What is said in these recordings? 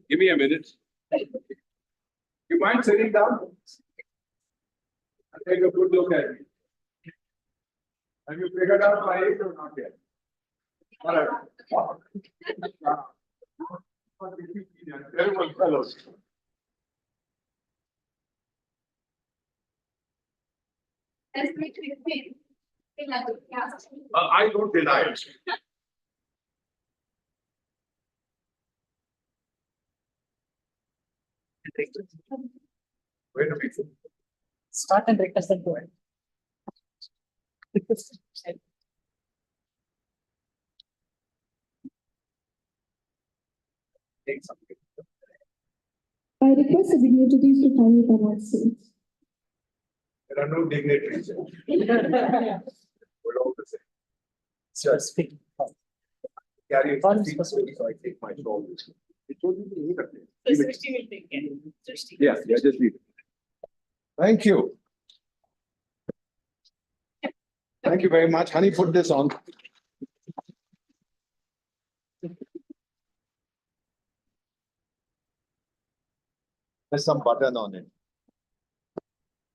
Give me a minute. You mind sitting down? I'll take a good look at it. Have you figured out my age or not yet? All right. Terrible fellows. I don't deny it. Wait a minute. Start and request and go ahead. Take something. I request the dignitaries to kindly come on stage. There are no dignitaries. We're all the same. Sir, speak. Carry it. All is possible. So I take my shawl. It told me to leave it there. The Leave it. 60 will take care. 60. Yeah, just leave it. Thank you. Thank you very much. Honey, put this on. There's some button on it.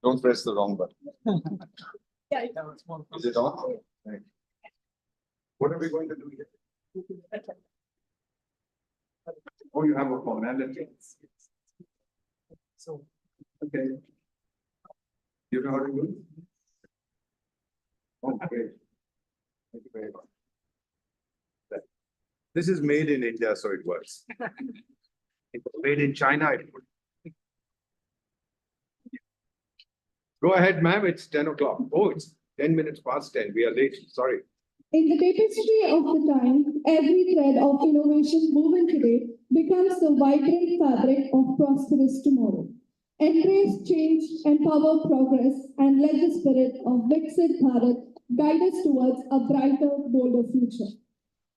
Don't press the wrong button. Yeah, it was small. Is it on? Right. What are we going to do here? Oh, you have a formality. So, Okay. You know how to do it? Oh, great. Thank you very much. This is made in India, so it works. If it's made in China, it would. Go ahead, ma'am. It's 10 o'clock. Oh, it's 10 minutes past 10. We are late. Sorry. In the tapestry of the time, every thread of innovation woven today becomes the vibrant fabric of prosperous tomorrow. Embrace change, empower progress, and let the spirit of Viksit Bharat guide us towards a brighter, bolder future.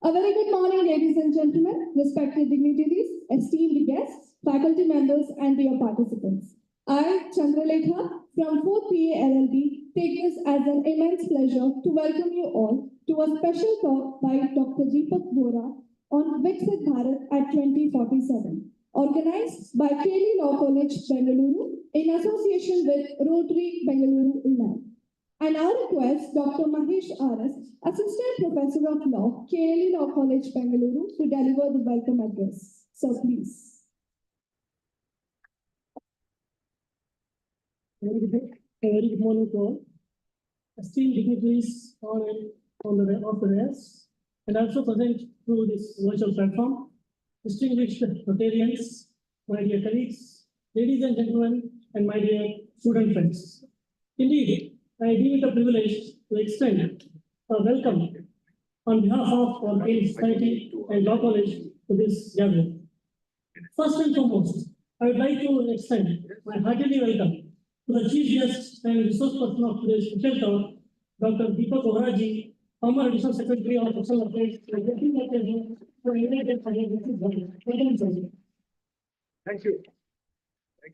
A very good morning, ladies and gentlemen, respected dignitaries, esteemed guests, faculty members, and dear participants. I, Chandralekha, from 4th PA LLB, take this as an immense pleasure to welcome you all to a special talk by Dr. Deepak Bora on Viksit Bharat at 2047, organized by KL Law College, Bengaluru, in association with Rotary Bengaluru, England. And I request Dr. Mahesh R.S., Assistant Professor of Law, KL Law College, Bengaluru, to deliver the welcome address. So please. A very good morning to all. Esteemed dignitaries on the dais, and also present through this virtual platform, distinguished Rotarians, my dear colleagues, ladies and gentlemen, and my dear student friends. Indeed, I deem it a privilege to extend a welcome on behalf of our KL Society and Law College to this gathering. First and foremost, I would like to extend my heartily welcome to the chief guest and resource person of today's special talk, Dr. Deepak Bora ji, former Additional Secretary of Social Affairs, Thank you.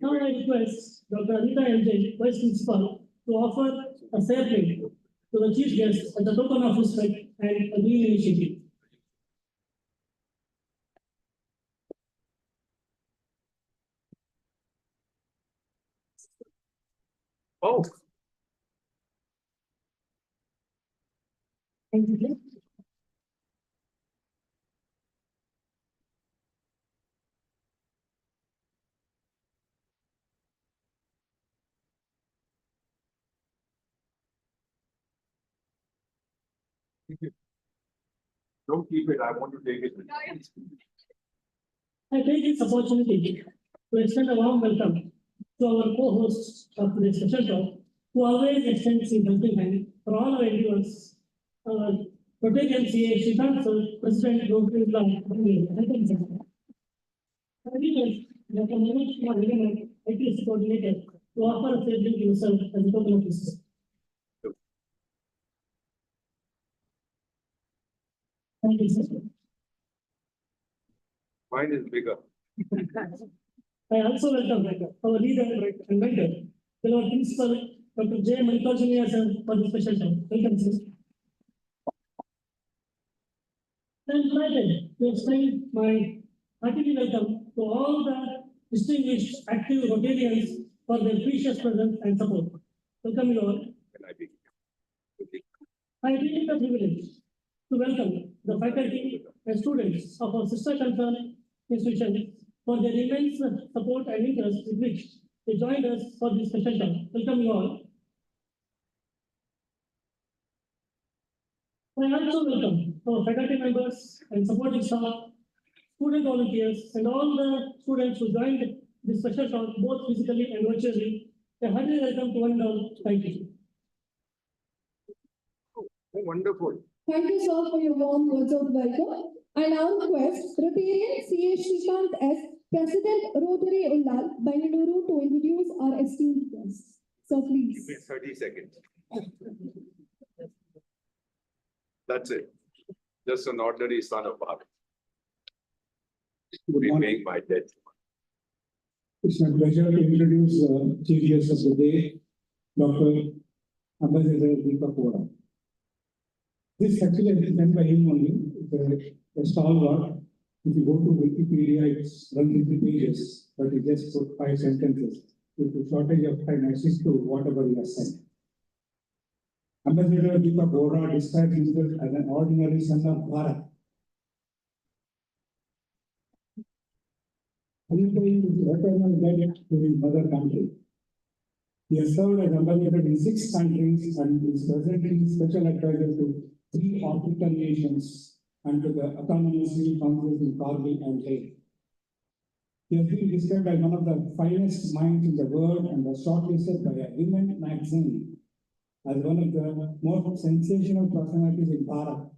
Now I request Dr. Anita MJ, Vice Principal, to offer a sapling to the chief guest as a token of respect and a green initiative. Oh, Thank you. don't keep it. I want to take it. I take this opportunity to extend a warm welcome to our co-hosts of today's special talk, who always extends his helping hand for all our endeavors. Rotarian CA Shrikant Sir, President Rotary Club, Runway. I request Dr. Manoj Kumar Hiranand, IPS Coordinator, to offer a sapling to yourself as a token of respect. Thank you, sir. Mine is bigger. I also welcome our leader and mentor, our principal, Dr. J. Mallikarjuna sir, for the special talk. Welcome, sir. I am delighted to explain my Heartily welcome to all the distinguished active Rotarians for their precious presence and support. Welcome you all. Can I be? I take the privilege to welcome the faculty and students of our sister concern institution for their immense support and interest with which they joined us for this special time. Welcome you all. I also welcome our faculty members and supporting staff, student volunteers, and all the students who joined this special talk both physically and virtually. A hearty welcome to one and all. Thank you. Oh, wonderful. Thank you, sir, for your warm words of welcome. I now request Rotarian C.A. Shrikant S., President Rotary Ullal, Bangalore, to introduce our esteemed guests. So Give me please. 30 seconds. That's it. Just an ordinary son of Bharat. Repaying my debt. It's my pleasure to introduce chief guest of the day, Dr. Ambassador Deepak Vora. This actually is done by him only. It's a stalwart. If you go to Wikipedia, it's 150 pages, but he just put 5 sentences. With the shortage of time, I stick to whatever he has said. Ambassador Deepak Vora describes himself as an ordinary son of Bharat. Repaying his eternal debt to his mother country. He has served as ambassador in 6 countries and is presently special advisor to 3 African nations and to the autonomous councils in Kargil and Leh. He has been described as one of the finest minds in the world and was shortlisted by a Women magazine as one of the most sensational personalities in Bharat.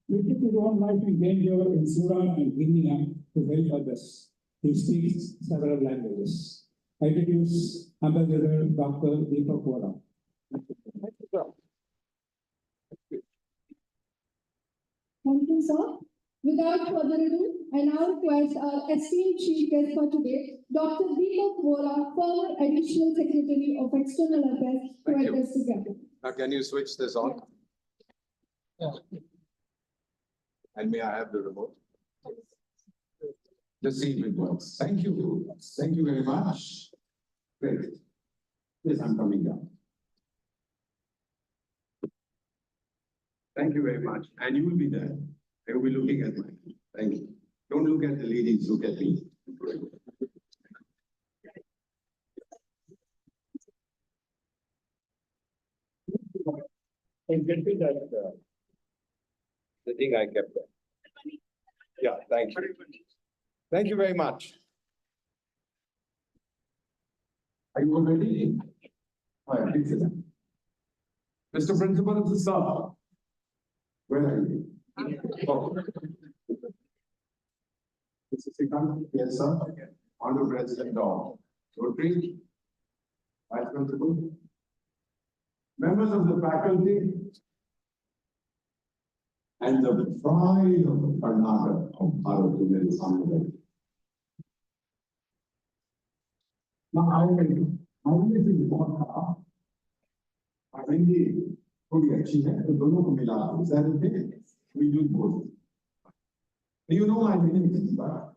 He took his own life in danger in Sudan and Guinea to help others. He speaks several languages. I introduce Ambassador Dr. Deepak Vora. Thank you, sir. Without further ado, I now request our esteemed chief guest for today, Dr. Deepak Vora, former Additional Secretary of External Affairs, to Thank you. address the gathering. Now, can you switch this on? Yeah. And may I have the remote? Just see if it works. Thank you. Thank you very much. Great. Yes, I'm coming down. Thank you very much. And you will be there. I will be looking at me. Thank you. Don't look at the ladies, look at me. And get me that, the thing I kept there. Yeah, thank you. Thank you very much. Are you all ready? All right, please sit down. Mr. Principal of the staff, where are you? Oh. Mr. Srikanth, yes, sir. Honorable President of Rotary, Vice Principal, members of the faculty, and the pride of Karnataka of Bharat Women Assembly. Now, I always think about Hindi थोड़ी अच्छी है तो दोनों को मिला we do both. You know my name is Bharat.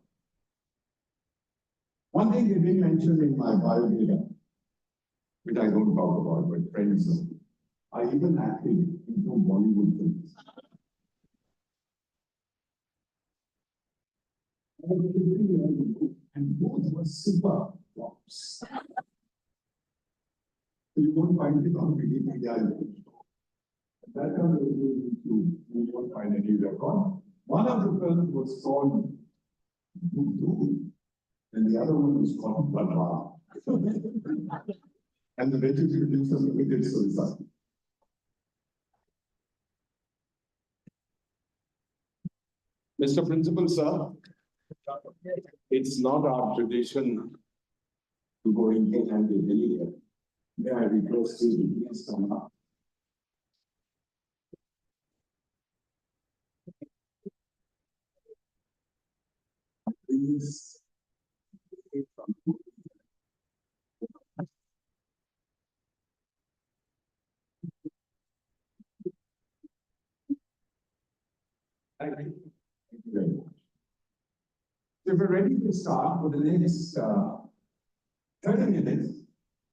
One thing they didn't mention in my bio data, which I don't talk about, but friends know, I even acted into Bollywood films. And both were super flops. So you won't find it on Wikipedia. That time you won't find any record. One of the films was called Voodoo, and the other one was called Bharat. And the British producers committed suicide. Mr. Principal, sir, it's not our tradition to go empty-handed anywhere. May I request you to please come up? Please. Thank you. Thank you very much. So if we're ready to start for the next 30 minutes,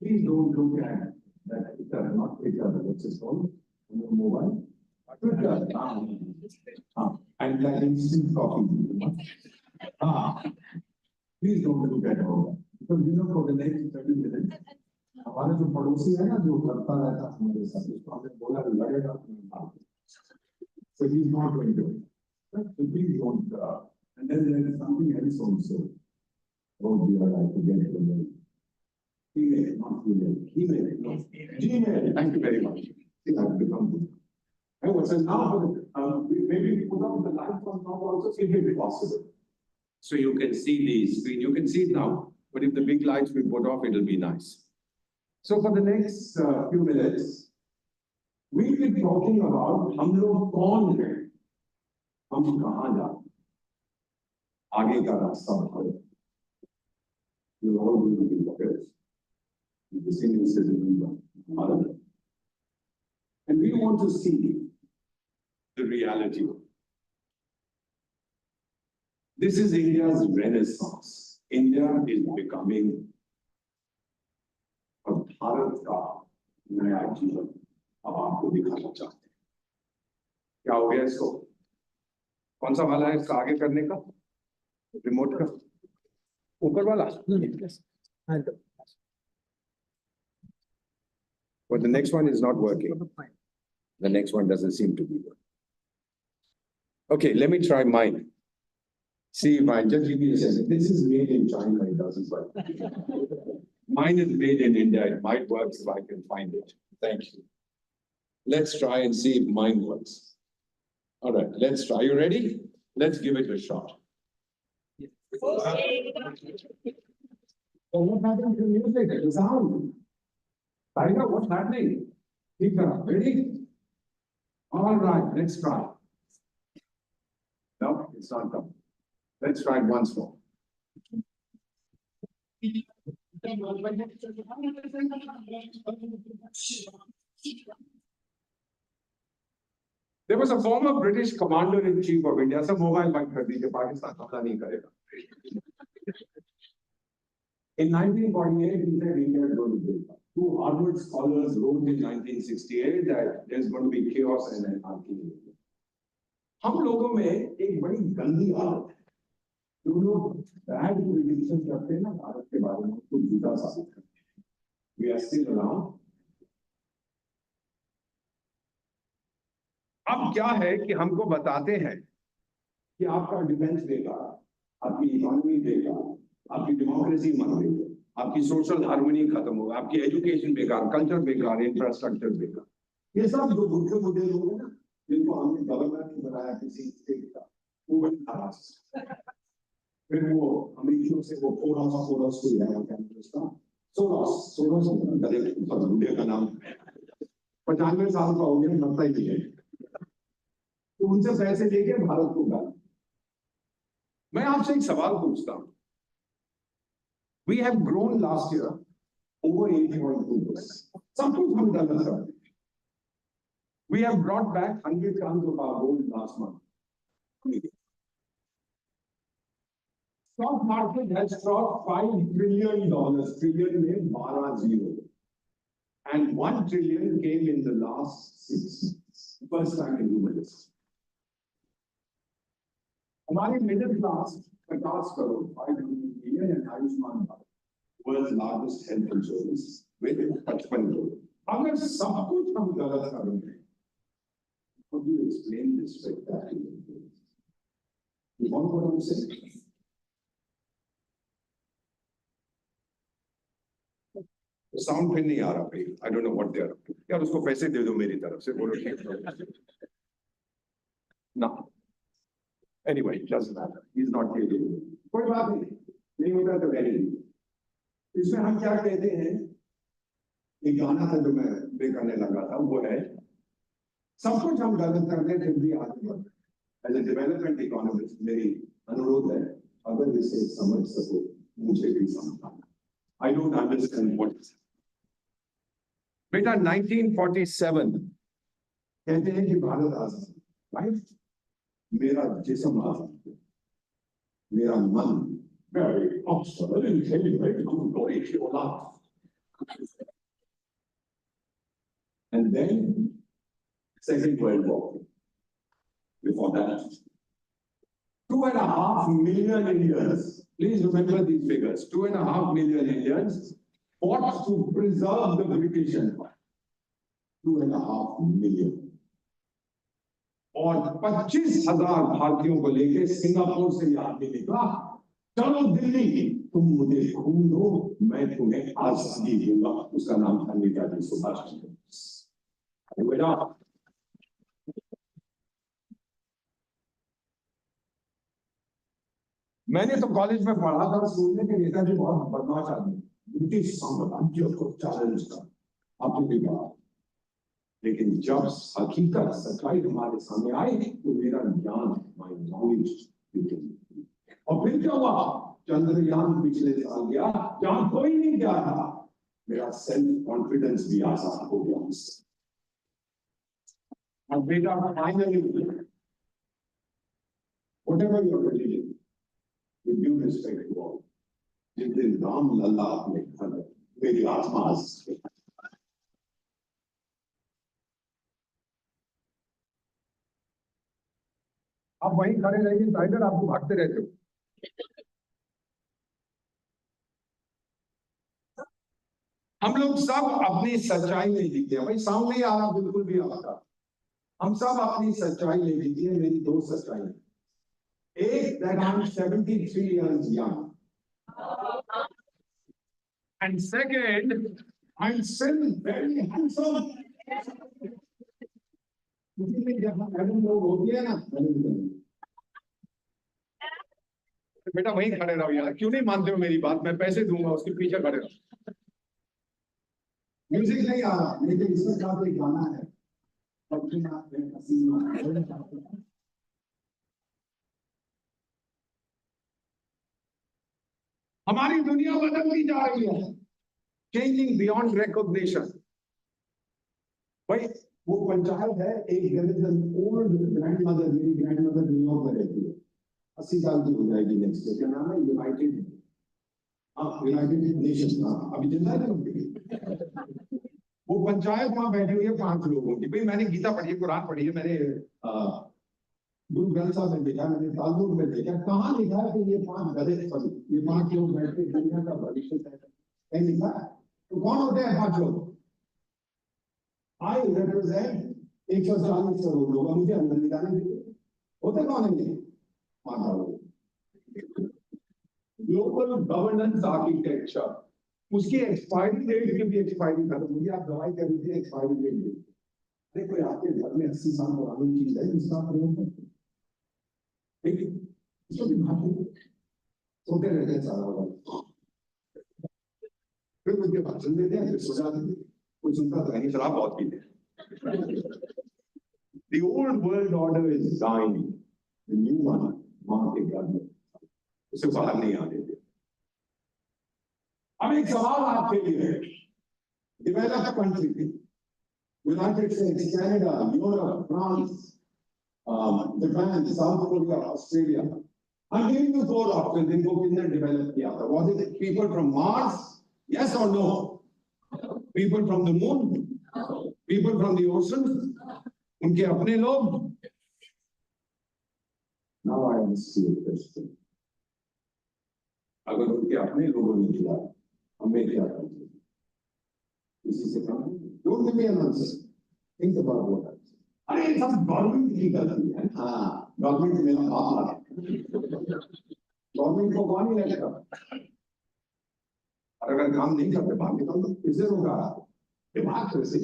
please don't look at that picture, not picture, what's it called, on your mobile. Twitter. And that instant coffee. Please don't look at all that. Because you know, for the next 30 minutes, हमारे जो पड़ोसी है ना जो करता रहता है हमारे साथ उसको हमने बोला लगेगा तुम्हें मार दो. So he's not going to. So please don't. And then there is something else also. Oh dear, I forget the name. Email, not email. Email, no. Gmail. Thank you very much. It has become. So now, maybe put on the lights on now also, it will be possible. So you can see the screen. You can see it now. But if the big lights we put off, it'll be nice. So for the next few minutes, we'll be talking about हम लोग कौन हैं, हम कहाँ जाते हैं, आगे का रास्ता बताओ. You all will be lawyers, the senior citizens of Bharat, and we want to see the reality. This is India's renaissance. India is becoming और भारत का नया जीवन अब आपको दिखाना चाहते हैं. क्या हो गया इसको? कौन सा वाला है इसका आगे करने का? रिमोट का ऊपर वाला? But the next one is not working. The next one doesn't seem to be working. Okay, let me try mine. See if I just give you a sense. This is made in China, it doesn't work. Mine is made in India. It might work if I can find it. Thank you. Let's try and see if mine works. All right, let's try. Are you ready? Let's give it a shot. So what happened to the music? The sound. Tiger, what's happening? Keep it up. Ready? All right, let's try. No, it's not done. Let's try it once more. There was a former British commander-in-chief of India. Some mobile band kar dijiye, Pakistan hamla nahi karega. In 1948, he said India is going to break up. Two Harvard scholars wrote in 1968 that there's going to be chaos and anarchy. हम लोगों में एक बड़ी गंदी आदत है. जो लोग बैड प्रेडिक्शन करते हैं ना भारत के बारे में कुछ झूठा साबित करते हैं. We are still around. अब क्या है कि हमको बताते हैं कि आपका डिफेंस बेकार, आपकी इकोनॉमी बेकार, आपकी डेमोक्रेसी मर गई, आपकी सोशल हार्मनी खत्म होगा, आपकी एजुकेशन बेकार, कल्चर बेकार, इंफ्रास्ट्रक्चर बेकार. ये सब जो बुढ़े बुढ़े लोग हैं ना जिनको हमने गवर्नर नहीं बनाया किसी स्टेट का, वो बड़ी नाराज. फिर वो अमेरिकियों से वो सोरस को लिया क्या उसका सोरस बुढ़े का नाम 95 साल का हो गया, मरता ही नहीं है. तो उनसे पैसे लेके भारत को डाल. मैं आपसे एक सवाल पूछता हूं. We have grown last year over 80.2%. सब कुछ हम गलत कर रहे हैं. We have brought back 100 tons of our gold last month. Stock market has dropped $5 trillion. Trillion में 12 zero. And 1 trillion came in the last 6 months. First time in human history. हमारी middle class 50 crore, 500 million and Ayushman Bharat, world's largest health insurance with 55 crore. अगर सब कुछ हम गलत कर रहे हैं, could you explain this spectacular? You want what I'm saying? Sound फिर नहीं आ रहा भाई. I don't know what they are up to. यार उसको पैसे दे दो मेरी तरफ से, बोलो. No. Anyway, it doesn't matter. He's not here. कोई बात नहीं होता तो वेरी. इसमें हम क्या कहते हैं? एक गाना था जो मैं प्ले करने लगा था, वो है सब कुछ हम गलत करते हैं फिर भी आगे बढ़ते हैं. As a development economist, मेरी अनुरोध है अगर इसे समझ सको मुझे भी समझाना. I don't understand what is. बेटा 1947 कहते हैं कि भारत आजाद, right? मेरा जिस्म आजाद है, मेरा मन very absurd and very glorious your life. And then Second World War. Before that, 2.5 million Indians, please remember these figures, 2.5 million Indians fought to preserve the British Empire. 2.5 million. और 25,000 भारतीयों को लेके सिंगापुर से ये आदमी निकला, चलो दिल्ली, तुम मुझे खून दो, मैं तुम्हें आजादी दूंगा। उसका नाम था नेताजी सुभाष चंद्र बोस। बेटा, मैंने तो कॉलेज में पढ़ा था, सुनने के नेताजी बहुत बदमाश आदमी, ब्रिटिश साम्राज्य को चैलेंज कर, आपने भी कहा। लेकिन जब हकीकत सच्चाई हमारे सामने आई तो मेरा ज्ञान, माय नॉलेज, और फिर क्या हुआ, चंद्रयान पिछले साल गया, जहां कोई नहीं गया था, मेरा सेल्फ कॉन्फिडेंस भी आसान हो गया उससे। अब बेटा, finally whatever your religion, with due respect to all, जिस दिन राम लल्ला अपने घर में, मेरी आत्मा आज आप वहीं खड़े रहिए, टाइगर, आपको भागते रहते हो। हम लोग सब अपनी सच्चाई में जीते हैं, भाई साउंड नहीं आ रहा, बिल्कुल भी आता। हम सब अपनी सच्चाई में जीते हैं। मेरी दो सच्चाई है, एक that I'm 73 years young, and second I'm still very handsome. लोग होती है ना, बेटा वहीं खड़े रहो यार, क्यों नहीं मानते हो मेरी बात? मैं पैसे दूंगा, उसके पीछे खड़े रहो। म्यूजिक नहीं आ रहा, लेकिन इसके साथ एक गाना है, हमारी दुनिया बदलती जा रही है, चेंजिंग बियॉन्ड रिकॉग्निशन। भाई वो पंचायत है, एक ओल्ड ग्रैंडमदर, मेरी ग्रैंडमदर न्यूयॉर्क में रहती है, 80 साल की हो जाएगी नेक्स्ट ईयर। क्या नाम है? United nation. अभी जिंदा है। वो पंचायत वहां बैठी हुई है 5 लोगों की। भाई मैंने गीता पढ़ी है, कुरान पढ़ी है, मैंने गुरु ग्रंथ साहब में देखा, मैंने तालमुद में देखा, कहाँ लिखा है कि ये 5 गधे, ये 5 लोग बैठ के दुनिया का भविष्य तय करते हैं? कहीं लिखा है? तो कौन होते हैं 5 लोग? आई रिप्रेजेंट 140 करोड़ लोग, मुझे अंदर निकालने के लिए होते कौन है? ग्लोबल गवर्नेंस आर्किटेक्चर, उसकी एक्सपायरी डेट की भी एक्सपायरी खत्म हुई। आप दवाई कर लीजिए, एक्सपायरी डेट। अरे कोई आपके घर में 80 साल पुरानी चीज है, उसका प्रयोग करते हैं, इसको भी भागते सोते रहते हैं सारा वक्त, फिर मुझे भाषण देते हैं, फिर सो जाते हैं। कोई सुनता तो नहीं, शराब बहुत पीते हैं। The old world order is dying, the new one, वहां के घर में उसे बाहर नहीं आने देते। अब एक सवाल आपके लिए है, developed country, United states, Canada, Europe, France, Japan, south Korea, Australia, I'm giving you 4 options, इनको किसने डेवलप किया था? Was it people from Mars? Yes or no? People from the moon? People from the oceans? उनके अपने लोग? Now I ask you a question. अगर उनके अपने लोगों ने किया, हमें क्या करना चाहिए? इसी से कम? Don't give me an answer. Think about what I say. अरे ये सब गवर्नमेंट की गलती है। हाँ, गवर्नमेंट मेरा बाप लगा, गवर्नमेंट को कौन नहीं लगेगा? और अगर काम नहीं करते बात निकाल दो, किससे होगा? दिमाग कैसे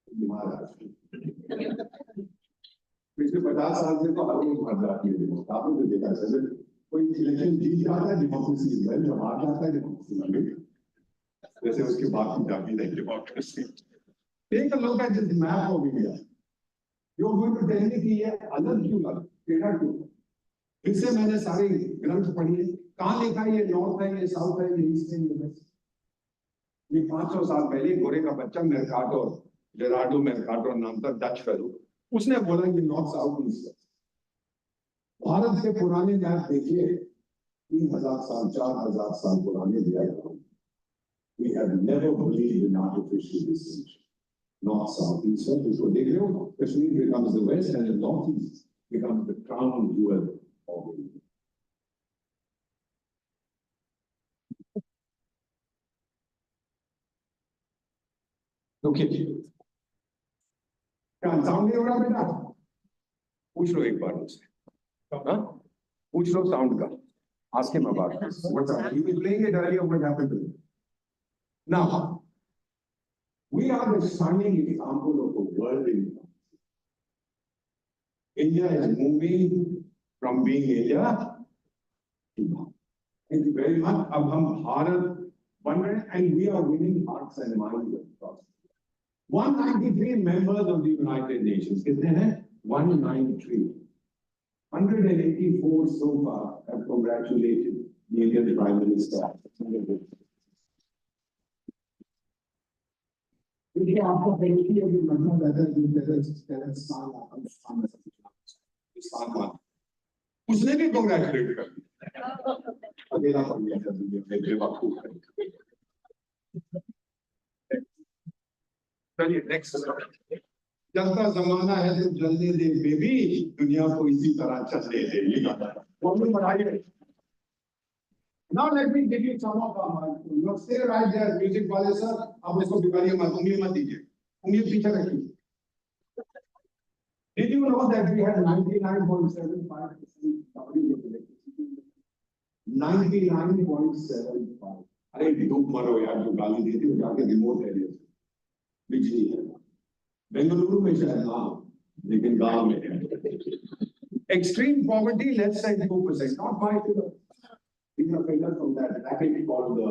दिमाग पिछले 50 साल से तो हर रोज मर जाती है। आपने तो देखा है, कोई इलेक्शन जीत जाता है, डेमोक्रेसी है, जब हार जाता है डेमोक्रेसी मर गई, जैसे उसके बाप की जाती है डेमोक्रेसी। एक लोग है जिस मैप हो गया, जो मुझे कहने की ये अलग क्यों लगा, टेढ़ा क्यों? इससे मैंने सारे ग्रंथ पढ़िए, कहाँ लिखा है ये नॉर्थ है, ये साउथ है, ये ईस्ट है, ये वेस्ट। ये 500 साल पहले गोरे का बच्चा मेरकाटो, जेरार्डो मेरकाटो नाम था, डच फेलो, उसने बोला ये नॉर्थ साउथ ईस्ट है। भारत के पुराने मैप देखिए, 3000 साल 4000 साल पुराने दिया जाता। We have never believed in artificial distinction. North, south, east, west. इसको देख रहे हो, Kashmir becomes the west and the northeast becomes the crown jewel of India. Okay. क्या साउंड नहीं हो रहा बेटा? पूछ लो एक बार मुझसे, हाँ? पूछ लो साउंड का. Ask him about this. What's up? He was playing it earlier. What happened to him? Now, we are the shining example of the world in. India is moving from being India to now. Thank you very much. अब हम भारत बन रहे हैं and we are winning hearts and minds across. 193 members of the United Nations. कितने हैं? 193. 184 so far have congratulated the Indian Prime Minister. देखिए आपको पहले की अभी मतलब ऐसा जो स्थान उसने भी congratulate कर दिया. अकेला पड़ गया था दुनिया में बेवकूफ. चलिए नेक्स्ट. जलता जमाना है तो जलने दे बेबी, दुनिया को इसी तरह चलने दे. वो भी बढ़ाइए. Now let me give you some of our, stay right there, music वाले सर, आप इसको बिगाड़िए मत, उंगली मत दीजिए, उंगली पीछे रखिए. Did you know that we had 99.75% coverage of electricity? 99.75. अरे डूब मरो यार, जो गाली देती हो जाके रिमोट एरिया से बिजली है. बेंगलुरु में शायद ना, लेकिन गांव में है. Extreme poverty less than 2%, not by figure. These are figures from that package called the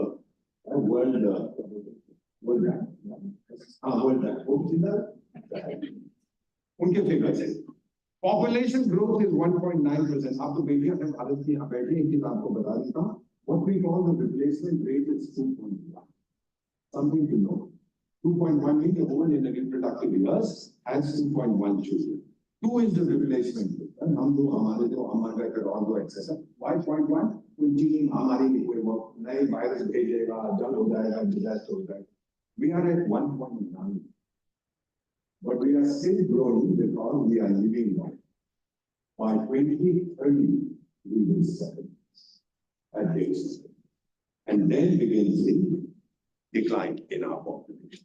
World Bank. World Bank. What is that? उनके फिगर्स है. Population growth is 1.9%. आप तो बेटियां हैं भारत की, यहाँ बैठे हैं, इनकी आपको बता देता हूँ. What we call the replacement rate is 2.1. Something to know. 2.1 means the woman in the reproductive years has 2.1 children. 2 is the replacement rate. हम दो हमारे दो हमारे का और दो एक्सेस है. Why 0.1? कोई चीज हमारी नहीं, कोई वो नए वायरस भेजेगा, जल हो जाएगा, डिजास्टर हो जाएगा. We are at 1.9. But we are still growing because we are living long. By 2030, we will settle at base. And then begins the decline in our population.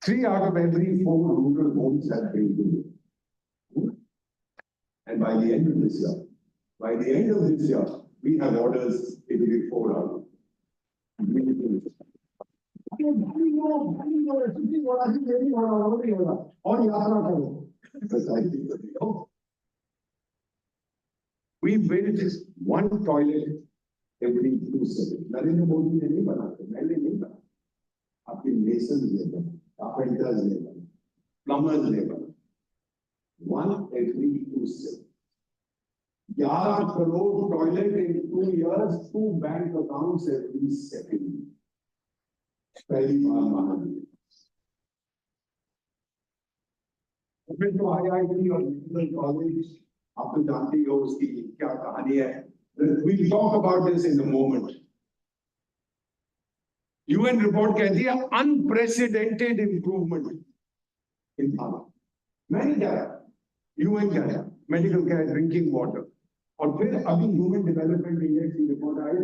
3 out of every 4 rural homes have been built. And by the end of this year, we have orders, it will be 4 out. We built 1 toilet every 2 seconds. Narendra Modi ने नहीं बनाते, मैंने नहीं बना. आपके masons ने बना, carpenters ने बना, plumbers ने बना. 1 every 2 seconds. 11 crore toilet in 2 years, 2 bank accounts every second. पहली बार महाराज. फिर तो IIT और मेडिकल कॉलेज आप तो जानते हो उसकी क्या कहानी है. We'll talk about this in a moment. UN report कहती है unprecedented improvement in Bharat. मैं नहीं कह रहा, UN कह रहा, medical care, drinking water. और फिर अभी Human Development Index की report I,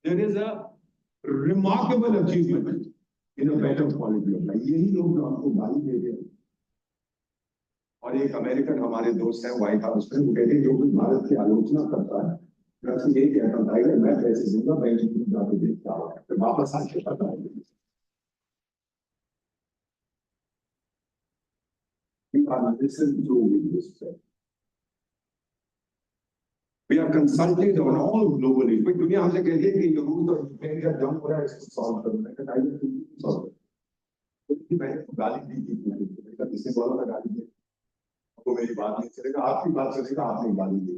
there is a remarkable achievement in a better quality of life. यही लोग जो आपको गाली दे रहे हैं. और एक अमेरिकन हमारे दोस्त हैं व्हाइट हाउस में, वो कहते हैं जो भी भारत की आलोचना करता है, मैं यही कहता था मैं पैसे दूंगा, बैंक में जाके देखता हूँ, फिर वापस आके पता है. We are consulted on all global issues. दुनिया हमसे कहती है कि रूस और यूक्रेन का जंग हो रहा है, इसको सॉल्व करो. मैं कहता हूँ सॉल्व करो. मैंने गाली दी थी, किसी को वाला गाली दी, तो मेरी बात नहीं चलेगा, आपकी बात चलेगा, आपने गाली दी.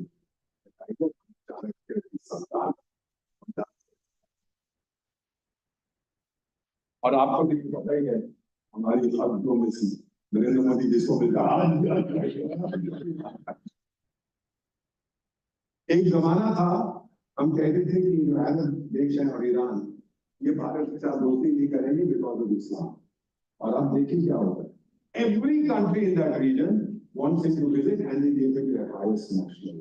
और आपको भी पता ही है हमारी हदों में से नरेंद्र मोदी जिसको मिलता है. एक जमाना था हम कहते थे कि इजराइल देश है और ईरान ये भारत के साथ दोस्ती नहीं करेंगे बिकॉज ऑफ इस्लाम, और अब देखिए क्या होता है। Every country in that region wants him to visit and they give him their highest national.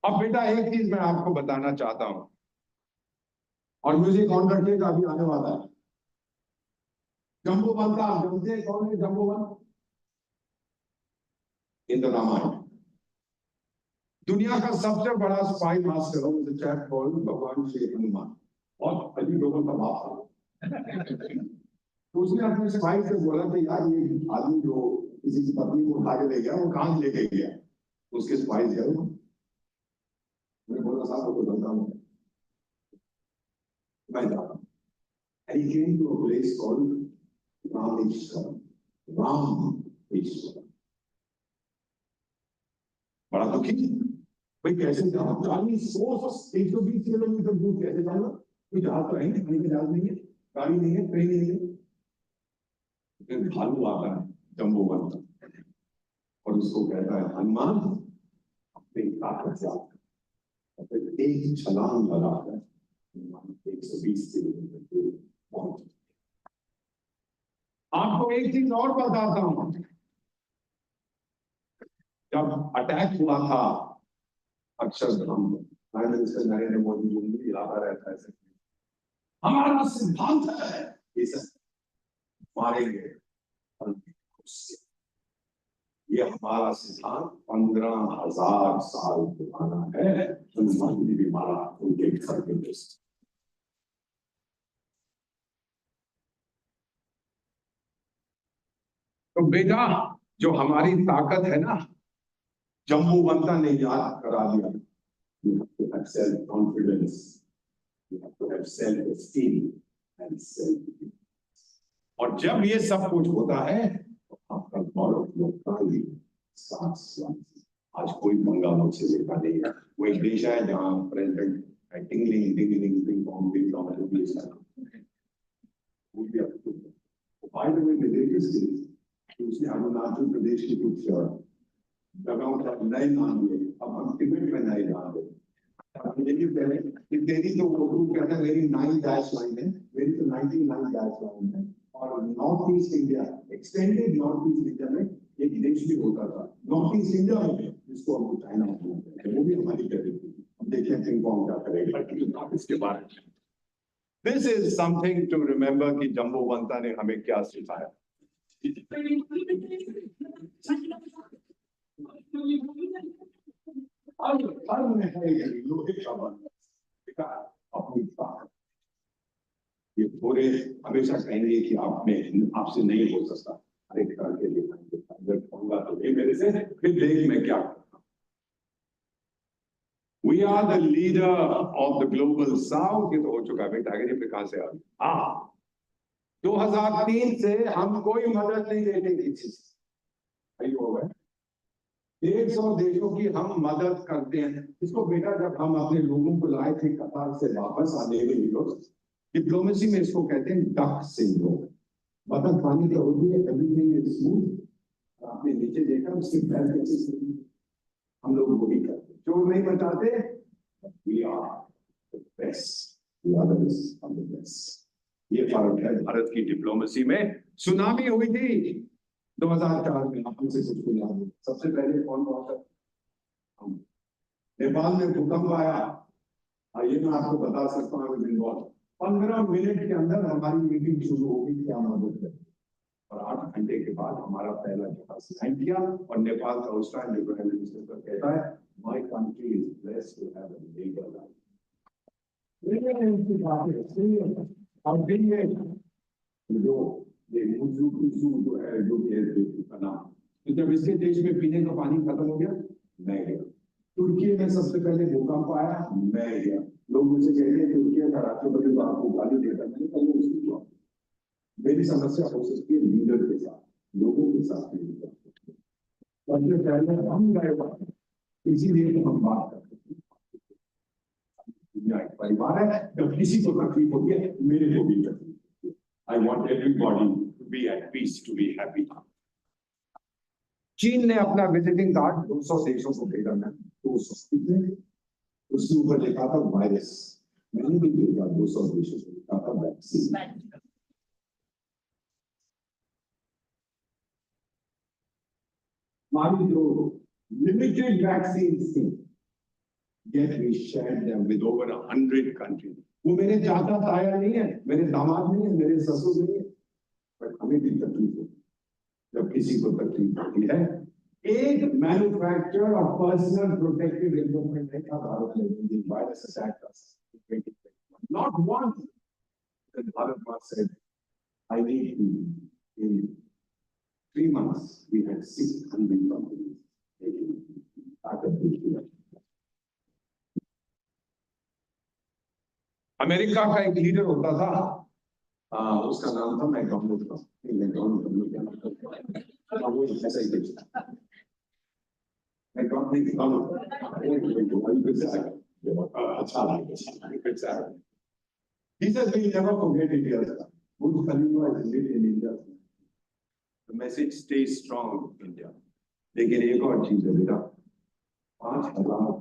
अब बेटा एक चीज मैं आपको बताना चाहता हूं, और म्यूजिक ऑन रखिएगा, अभी आने वाला है जम्बो वन का। आप जानते हैं कौन है जम्बो वन? इन द रामायण दुनिया का सबसे बड़ा स्पाई मास्टर हो चैट कॉल्ड भगवान श्री हनुमान, और अभी लोगों का बाप था। तो उसने अपने स्पाई से बोला कि यार ये आदमी जो किसी की पत्नी को उठा के ले गया वो कहां लेके गया? उसके स्पाई गए, मैंने बोला साहब को जानता हूं मैं जाता हूं। And he came to a place called Rameshwar, Rameshwar। बड़ा दुखी भाई, कैसे जाऊं? 120 किलोमीटर दूर कैसे जाऊंगा? कोई जहाज तो है नहीं, पानी का जहाज नहीं है, गाड़ी नहीं है, ट्रेन नहीं है। फिर भालू आता है जम्बो वन और उसको कहता है हनुमान अपने ताकत से आता है, फिर एक छलांग लगाता है, हनुमान 120 किलोमीटर दूर पहुंच। आपको एक चीज और बताता हूं, जब अटैक हुआ था अक्षरधाम, प्राइम मिनिस्टर नरेंद्र मोदी जी ने इरादा रहता है हमारा सिद्धांत है इसे मारेंगे, ये हमारा सिद्धांत 15,000 साल पुराना है। हनुमान जी भी मारा उनके घर के दोस्त। तो बेटा जो हमारी ताकत है ना, जम्बू बनता ने याद करा दिया। You have to have self-confidence, you have to have self-esteem and self-confidence। और जब ये सब कुछ होता है तो आपका गौरव लोकतांत्रिक साथ आज कोई पंगा मुझसे लेता नहीं है। वो एक देश है जहाँ प्रेसिडेंट टिंगलिंग टिंगलिंग टिंग बॉम्ब टिंग बॉम्ब भी इसका by the way the latest is उसने अरुणाचल प्रदेश की कुछ जगहों पर नए नाम लिए, अब हम टिबेट में नए नाम दे। देखिए पहले तेरी तो वो कहता है मेरी 9 डैश लाइन है, मेरी तो 99 डैश लाइन है। और north east India, extended north east India में एक देश भी होता था नॉर्थ ईस्ट इंडिया में, जिसको हम चाइना बोलते हैं, वो भी हमारी टेरिटरी। हम देखिए पिंग पोंग क्या करेगा इसके बारे में। This is something to remember कि जम्बो वंता ने हमें क्या सिखाया। अपनी ताकत ये पूरे हमेशा कहेंगे कि आपसे नहीं हो सकता, अरे करके दिखाएंगे, अगर कहूंगा तो ये मेरे से, फिर देख मैं क्या करता हूं। We are the leader of the global south। ये तो हो चुका है बेटा, आगे फिर कहां से आ गई? हाँ 2003 से हम कोई मदद नहीं देते किसी से, हो गए 150 देशों की हम मदद करते हैं। इसको बेटा जब हम अपने लोगों को लाए थे कतार से वापस आने के लिए, डिप्लोमेसी में इसको कहते हैं डक सिंड्रोम। बतख पानी का होती है, एवरीथिंग इज स्मूथ, आपने नीचे देखा उसके पैर कैसे स्मूथ, हम लोग वो भी करते हैं, चोर नहीं बचाते। We are the best, we are the best. ये फर्क है भारत की डिप्लोमेसी में। सुनामी हुई थी 2004 में, हमसे कुछ को याद है, सबसे पहले कौन पहुंचा? नेपाल में भूकंप आया, ये मैं आपको बता सकता हूँ 15 मिनट के अंदर हमारी मीटिंग शुरू होगी क्या मदद है, और 8 घंटे के बाद हमारा पहला जहाज लैंड किया। और नेपाल का उस टाइम जो प्राइम मिनिस्टर कहता है my country is blessed to have a leader like. अब दिन जो ये जो है जो भी का नाम, तो जब इसके देश में पीने का पानी खत्म हो गया, मैं गया। तुर्की में सबसे पहले भूकंप आया, मैं गया। लोग मुझे कहते हैं तुर्की का राष्ट्रपति तो आपको गाली देता है, मैंने कहा उसकी जॉब, मेरी समस्या हो सकती है लीडर के साथ, लोगों के साथ नहीं। पहले हम गए, इसीलिए तो हम बात करते हैं। दुनिया एक परिवार है, जब किसी को तकलीफ होती है मेरे को भी तकलीफ। I want everybody to be at peace, to be happy. चीन ने अपना विजिटिंग कार्ड 200 देशों को भेजा ना, 200 कितने, उसके ऊपर लिखा था वायरस। मैंने भी भेजा 200 देशों को, लिखा था वैक्सीन। हमारी जो लिमिटेड वैक्सीन थी, yet we shared them with over 100 countries. वो मेरे चाचा ताया नहीं है, मेरे दामाद नहीं है, मेरे ससुर नहीं है, पर हमें भी तकलीफ होती है। जब किसी को तकलीफ होती है, एक manufacturer of personal protective equipment नहीं था भारत में, the virus attacked us in 2021. Not once did Bharat said, I need to. In 3 months, we had 600 companies taking part of this. America का एक लीडर होता था, उसका नाम था मैकडॉनल्ड का, मैकडॉनल्ड क्या नाम था, वो ऐसा ही कुछ था, मैकडॉनल्ड अच्छा लगा। He says we never forget India. Burj Khalifa is lit in India. The message stays strong in India. लेकिन एक और चीज है बेटा, 5,000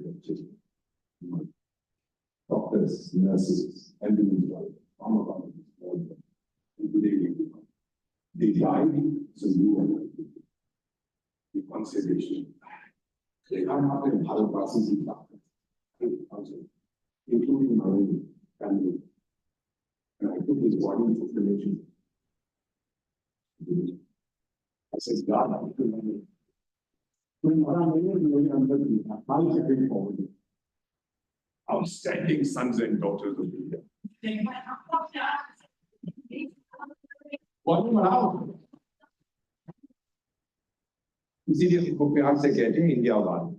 बच्चे, doctors, nurses, ambulance drivers, they died, so you and the consideration. They can't have a Bharat process in doctors, including my own family. And I took his body for cremation. I said, God, I feel like it. When I'm I'll take it forward. Outstanding sons and daughters of India. What about? इसीलिए हमको प्यार से कहते हैं India वाले।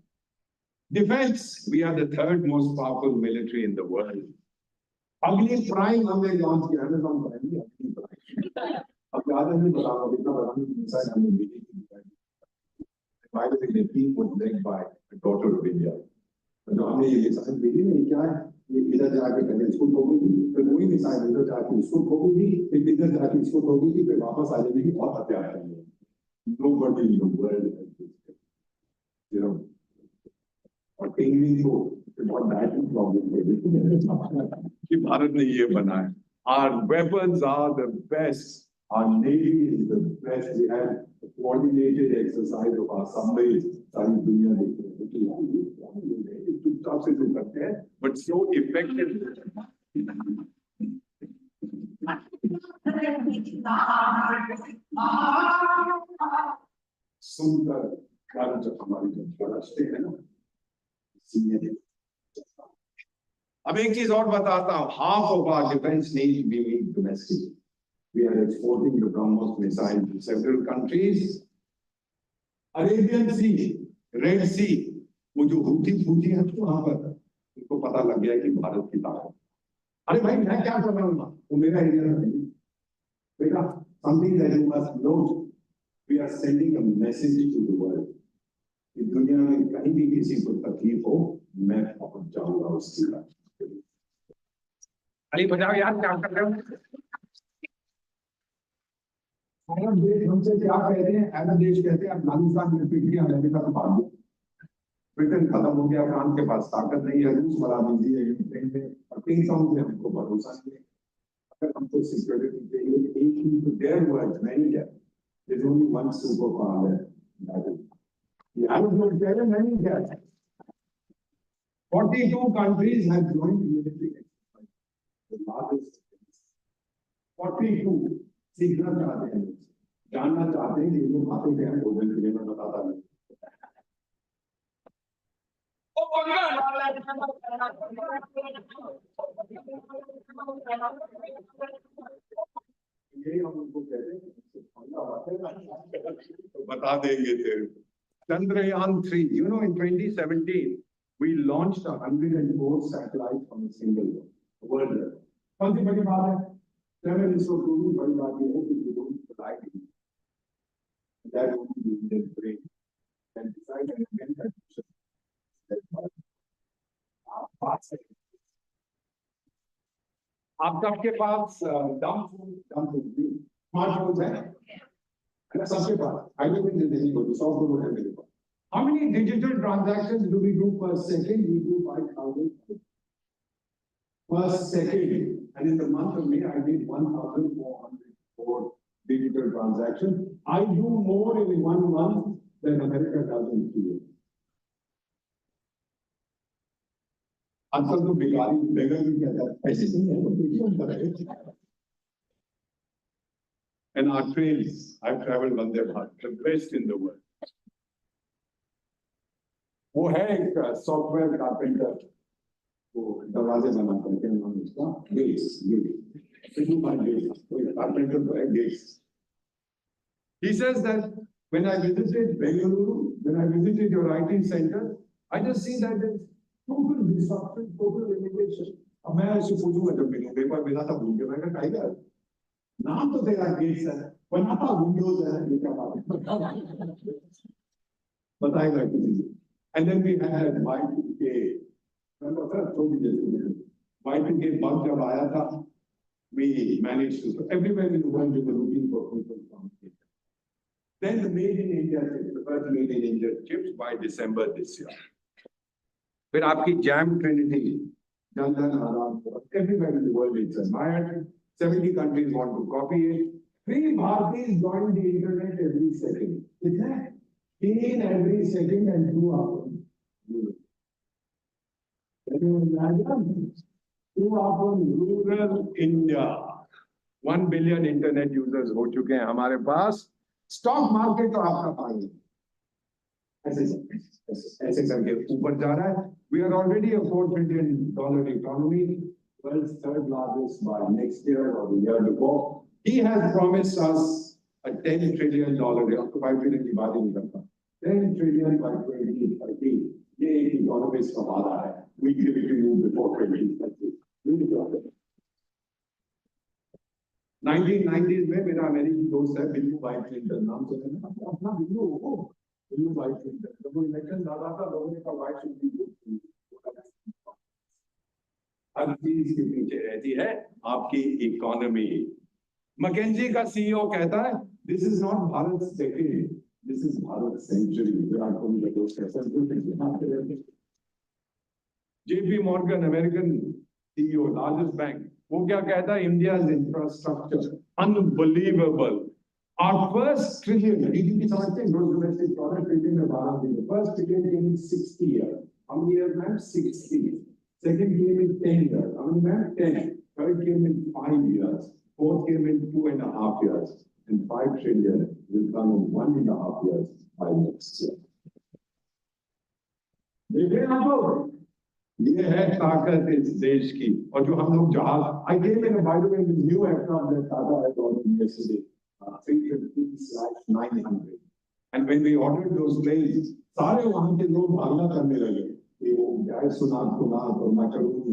Defense, we are the third most powerful military in the world. अगली prime हमने launch किया है, हम बनाएंगे अगली प्राइम। अब ज्यादा नहीं बताऊंगा, इतना बताने की मिसाइल हमने भेजी थी। By the way, the team was led by a daughter of India. तो हमने ये मिसाइल भेजी नहीं, क्या है, ये इधर जाके पहले इसको ठोकेगी, फिर वही मिसाइल इधर जाके इसको ठोकेगी, फिर इधर जाके इसको ठोकेगी, फिर वापस आ जाएगी और हथियार करेंगे। Nobody in the world has this, you know, और टीम को बहुत बैटरी प्रॉब्लम है कि भारत ने ये बनाया। Our weapons are the best. Our navy is the best. We have a coordinated exercise of our submarines. सारी दुनिया देखती है, चुपचाप से जो करते हैं, but so effective. सुनकर कारण जब हमारी जब बरसते हैं ना, अब एक चीज और बताता हूँ, half of our defense needs we meet domestically. We are exporting the BrahMos missiles to several countries. Arabian Sea, Red Sea, वो जो हुती है तो वहां पर उनको पता लग गया कि भारत की ताकत। अरे भाई मैं क्या कर रहा हूँ, वो मेरा एरिया नहीं बेटा। Something that you must note, we are sending a message to the world. कि दुनिया में कहीं भी किसी को तकलीफ हो, मैं पहुंच जाऊंगा उसकी बात। अरे बजाओ यार, क्या कर रहे हो? देश हमसे क्या कहते हैं, ऐसा देश कहते हैं अफगानिस्तान में पिट गया, अमेरिका को बांध दो, ब्रिटेन खत्म हो गया, फ्रांस के पास ताकत नहीं है, रूस बढ़ा दीजिए, यूक्रेन में, और कई सालों से हमको भरोसा नहीं है। अगर हमको सिक्योरिटी चाहिए, एक ही तो देयर वर्ड्स मैनी है, there is only one super power, that is the Arab world. There are many there. 42 countries have joined military exercise. The largest. 42 सीखना चाहते हैं, जानना चाहते हैं, ये बातें क्या हैं, भोजन के लिए मैं बताता नहीं। ये हम उनको कहते हैं, तो बता देंगे तेरे। Chandrayaan 3, you know, in 2017, we launched 104 satellites from a single world. कौन सी बड़ी बात है? 7 ISRO की बड़ी बात ये है कि we don't fly it. That only the Indian brain can decide and make that decision. आप सबके पास स्मार्टफोन है? And सबके पास, I don't think there's anybody, 100 crore है मेरे पास. How many digital transactions do we do per second? We do 5,000 per second. And in the month of May, I did 1,404 digital transactions. I do more in 1 month than America does in 2 years. आजकल तो बेकारी बेगर भी कहता है ऐसे नहीं है तो पेटीएम करेगा. And our trains, I've traveled Vande Bharat, the best in the world. वो है एक सॉफ्टवेयर कारपेंटर, वो दरवाजे बनाता है, क्या नाम है उसका? Gates, to do my gates. कोई कारपेंटर तो है gates. He says that when I visited Bengaluru, when I visited your IT center, I just see that there's total disruption, total innovation. अब मैं उससे पूछूंगा जब मेरे पेपर मिला था भूल के मैं कहा टाइगर नाम तो तेरा गेट्स है बनाता विंडोज है ये क्या बात है बताएगा किसी से. And then we had that Y2K, Y2K bug जब आया था, we managed to, everywhere in the world we were looking for people from India. Then the Made in India chips, the first Made in India chips by December this year. फिर आपकी Jam Trinity, Jandan Aram, everywhere in the world it's admired. 70 countries want to copy it. 3 Bharatis join the internet every second. Is that? In every second and 2 hours. Can you imagine? 2 hours rural India. 1 billion internet users हो चुके हैं हमारे पास. Stock market तो आपका पाएंगे. ऐसे करके ऊपर जा रहा है. We are already a $4 trillion economy, world's 3rd largest by next year or the year before. He has promised us a $10 trillion, up to $5 trillion की बात ही नहीं करता. 10 trillion by 2030. ये एक economist का वादा है. We give it to you before 2030. 1990s में मेरा अमेरिकी दोस्त है बिल्लू भाई क्लिंटन नाम सुने ना अपना बिल्लू हो बिल्लू भाई क्लिंटन जब वो इलेक्शन डाला था लोगों ने कहा वाई शुड बी हर चीज के पीछे रहती है आपकी इकोनॉमी. मैकेंजी का सीईओ कहता है this is not Bharat second this is Bharat century. Virat Kohli का दोस्त है. JP Morgan American CEO largest bank वो क्या कहता है India's infrastructure unbelievable. Our first trillion GDP समझते हैं gross domestic product trillion में 12 दिन. First trillion came in 60 years. How many years man? 60. Second came in 10 years. How many man? 10. Third came in 5 years. Fourth came in 2.5 years. And 5 trillion will come in 1.5 years by next year. देखें आप लोग ये है ताकत इस देश की. और जो हम लोग जहाज I came in a by the way the new aircraft that Tata had ordered yesterday 350/900 and when we ordered those planes सारे वहां के लोग भागना करने लगे कि वो क्या सुना और macaroni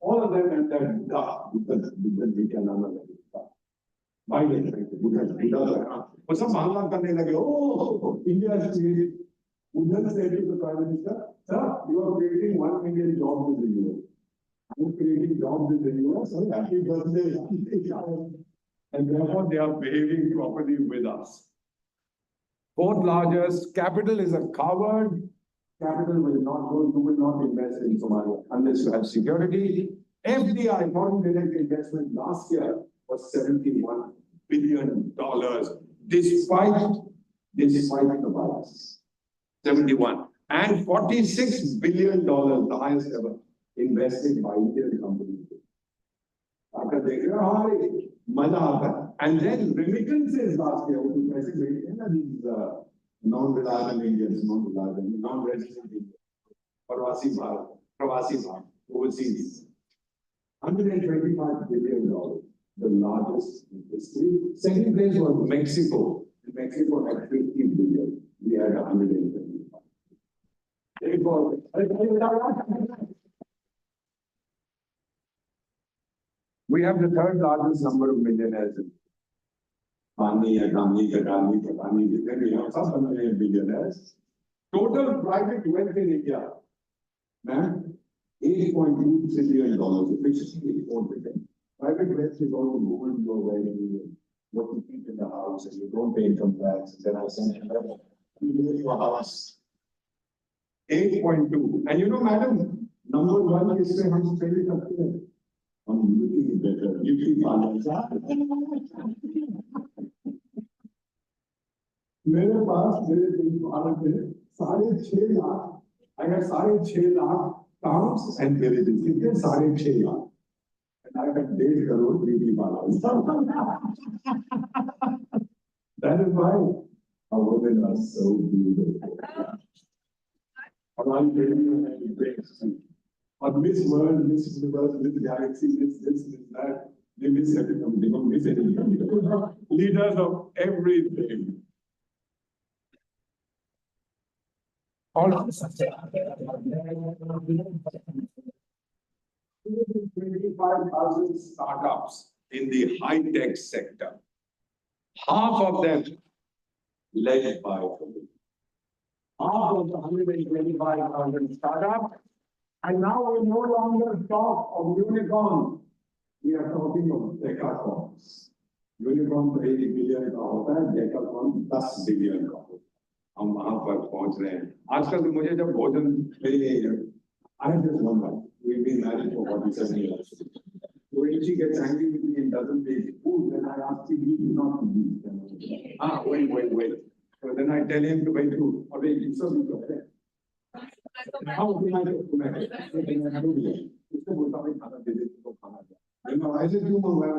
all of them and that because India नाम लगा Biden वो सब भागना करने लगे. Oh India is created. Udhar said to the Prime Minister, sir, you are creating 1 million jobs in the US. I am creating jobs in the US. So happy birthday. And therefore they are behaving properly with us. 4th largest capital is a coward. Capital will not go, you will not invest in Somalia unless you have security. FDI, foreign direct investment last year was $71 billion despite the virus. 71 and $46 billion, the highest ever invested by Indian companies. And then remittances last year, these non-reliable Indians, non-resident Indians, Pravasi Bharat, overseas, $125 billion, the largest in history. Second place was Mexico. Mexico had 50 billion. We had 125. We have the 3rd largest number of millionaires. Billionaires. Total private wealth in India, ma'am, $8.2 trillion, which is 84%. Private wealth is all the gold you are wearing. what you keep in the house and you don't pay income tax. Then I send you your house. 8.2. And you know, madam, number one is where हम पहले करते हैं. हम looking better. Beauty parlors. मेरे पास मेरे भारत में 6.5 lakh. I have 6.5 lakh pounds and मेरे दिन कितने 6.5 lakh. And I have 1.5 crore beauty parlors. That is why our women are so beautiful. I'm telling you, on Miss World, Miss Universe, Miss Galaxy, Miss this, Miss that, they miss everything. They don't miss anything. Leaders of everything. All of us. 25,000 startups in the high-tech sector. Half of them led by women. Half of the 125,000 startups. And now we no longer talk of unicorn. We are talking of decacorns. Unicorn 80 billion का होता है, decacorn 10 billion का होता है. हम वहां पर पहुंच रहे हैं. आजकल तो मुझे जब भोजन मिले, I just wonder, we've been married for 47 years. So when she gets angry with me and doesn't take food, then I ask him, you do not eat. Wait. So then I tell him to wait food. Or wait, it's so good. How do I do that? उसको बोलता हूँ खाना दे दे तो खाना दे. Then I just do my way.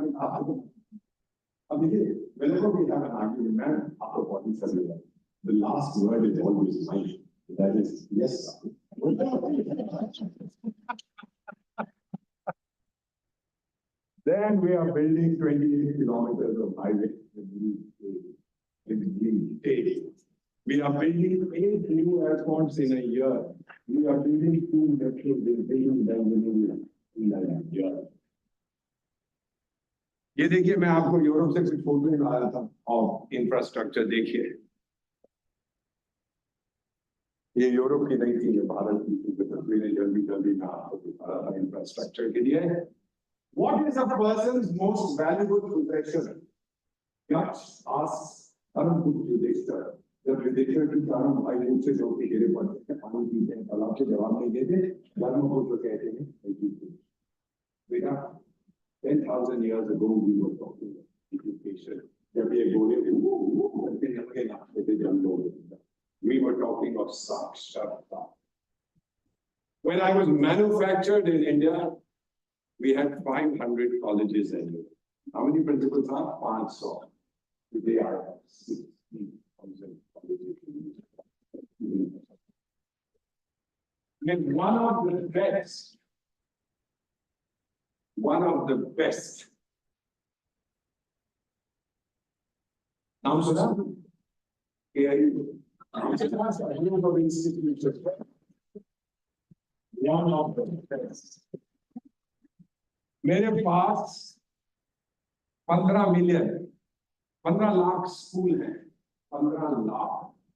अब देखिए, whenever we have an argument, man, after 47 years, the last word is always mine. That is yes. Then we are building 28 kilometers of highway in days. We are building 8 new airports in a year. We are building 2 metro buildings in a year. ये देखिए, मैं आपको Europe से कुछ photo निकाला था और infrastructure देखिए. ये यूरोप की नहीं थी, ये भारत की तस्वीरें जल्दी में आपको दिखा रहा था इंफ्रास्ट्रक्चर के लिए. What is a person's most valuable possession? Just ask Arun Yudhishthir. जब युधिष्ठिर की कारण भाई मुझसे जो भी गिरे पड़ते हैं, पानी पीते हैं, तालाब के जवाब नहीं देते, धर्म को जो कहते हैं, बेटा 10,000 years ago we were talking about education. जब ये गोले करके नमके नाचते थे जब लोग, we were talking of साक्षरता. When I was manufactured in India, we had 500 colleges annually. How many principals are? 500. Today I have 16,000 colleges. With one of the best. Now, Sudha, KIU. One of the best. मेरे पास 15 lakh school हैं, 15 lakh,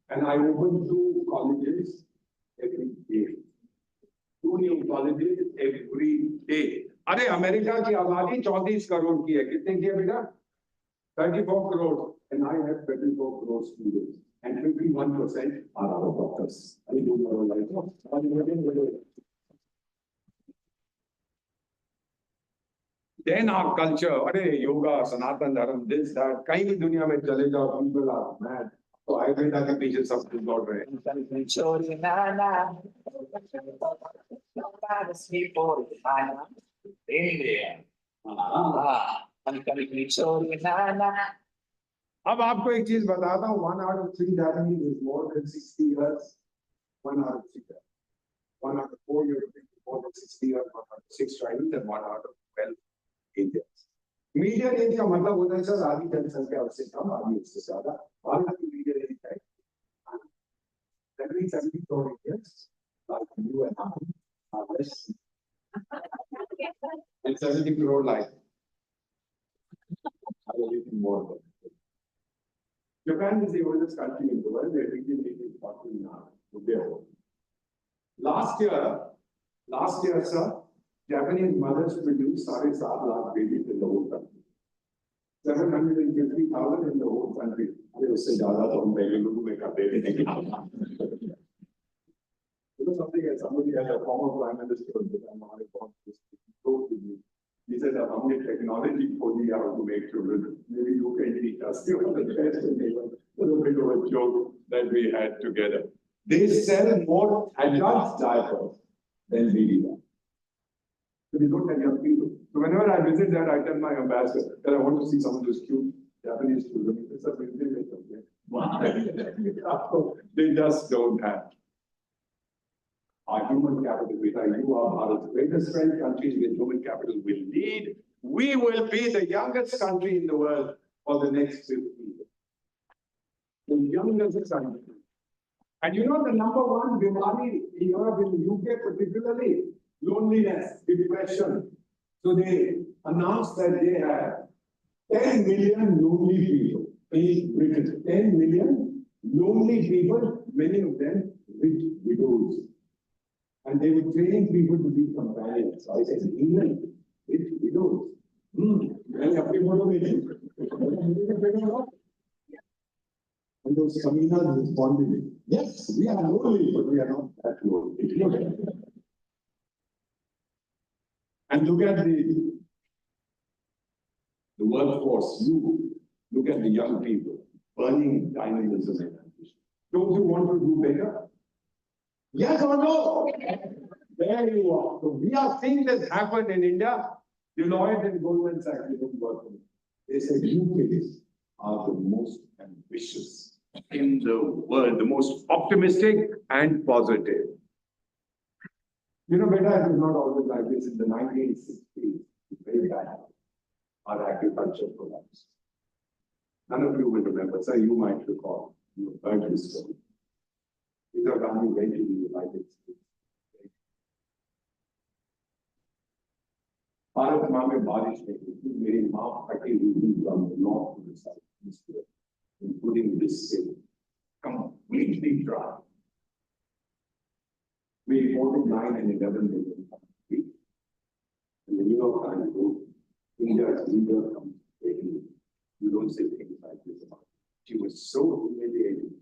and I open 2 colleges every day. 2 new colleges every day. अरे America की आबादी 34 करोड़ की है, कितने की है बेटा? 34 crore, and I have 34 crore students, and 51% are our doctors. I do my life. Then our culture, अरे योगा, सनातन धर्म, this that, कहीं भी दुनिया में चले जाओ, people are mad. तो आयुर्वेदा के पीछे सब कुछ दौड़ रहे हैं. अब आपको एक चीज बताता हूँ, 1 out of 3 Japanese is more than 60 years. 1 out of 3. 1 out of 4 Europeans is more than 60 years. 1 out of 6 Chinese and 1 out of 12 Indians. Median age का मतलब होता है सर आधी जनसंख्या उससे कम, आधी उससे ज्यादा. भारत की median age है 74 Indians, like you and I are less, and 70 crore like are living more than. Japan is the oldest country in the world. Their median age is 49. Last year, sir, Japanese mothers produced 7.5 lakh babies in the whole country. 750,000 in the whole country. अरे उससे ज्यादा तो हम बेंगलुरु में कर देते हैं. You know something else? Somebody had a former prime minister हमारे बहुत he said that हमने technology खो दिया how to make children. Maybe you can teach us. You know the best in the world. A little bit of a joke that we had together. They sell more adult diapers than baby diapers. So they don't have young people. So whenever I visit there, I tell my ambassador that I want to see some of those cute Japanese children. It's a big thing. They just don't have. Our human capital, you are Bharat's greatest friend, countries with human capital will lead. We will be the youngest country in the world for the next 50 years. The youngest country. And you know the number one bimari in Europe, in the UK particularly, loneliness, depression. So they announced that they have 10 million lonely people in Britain. 10 million lonely people, many of them rich widows. And they were training people to be companions. So I said, England, rich widows. And those communals responded, yes, we are lonely, but we are not that lonely. And look at the workforce. You look at the young people burning dynamism and ambition. Don't you want to do better? Yes or no? There you are. So we are seeing this happen in India. Deloitte and Goldman Sachs didn't work on it. They said UKs are the most ambitious in the world, the most optimistic and positive. You know, beta, it was not always like this. In the 1960s, very bad. Our agriculture collapsed. None of you will remember, sir, you might recall. You heard this story. Indira Gandhi went to the United States. Bharat माँ में बारिश नहीं हुई. मेरी माँ फटी हुई from the north to the south, including this state, completely dry. We imported 9 and 11 million wheat. And the New York Times wrote, India's leader comes taking. You don't say things like this about her. She was so humiliated.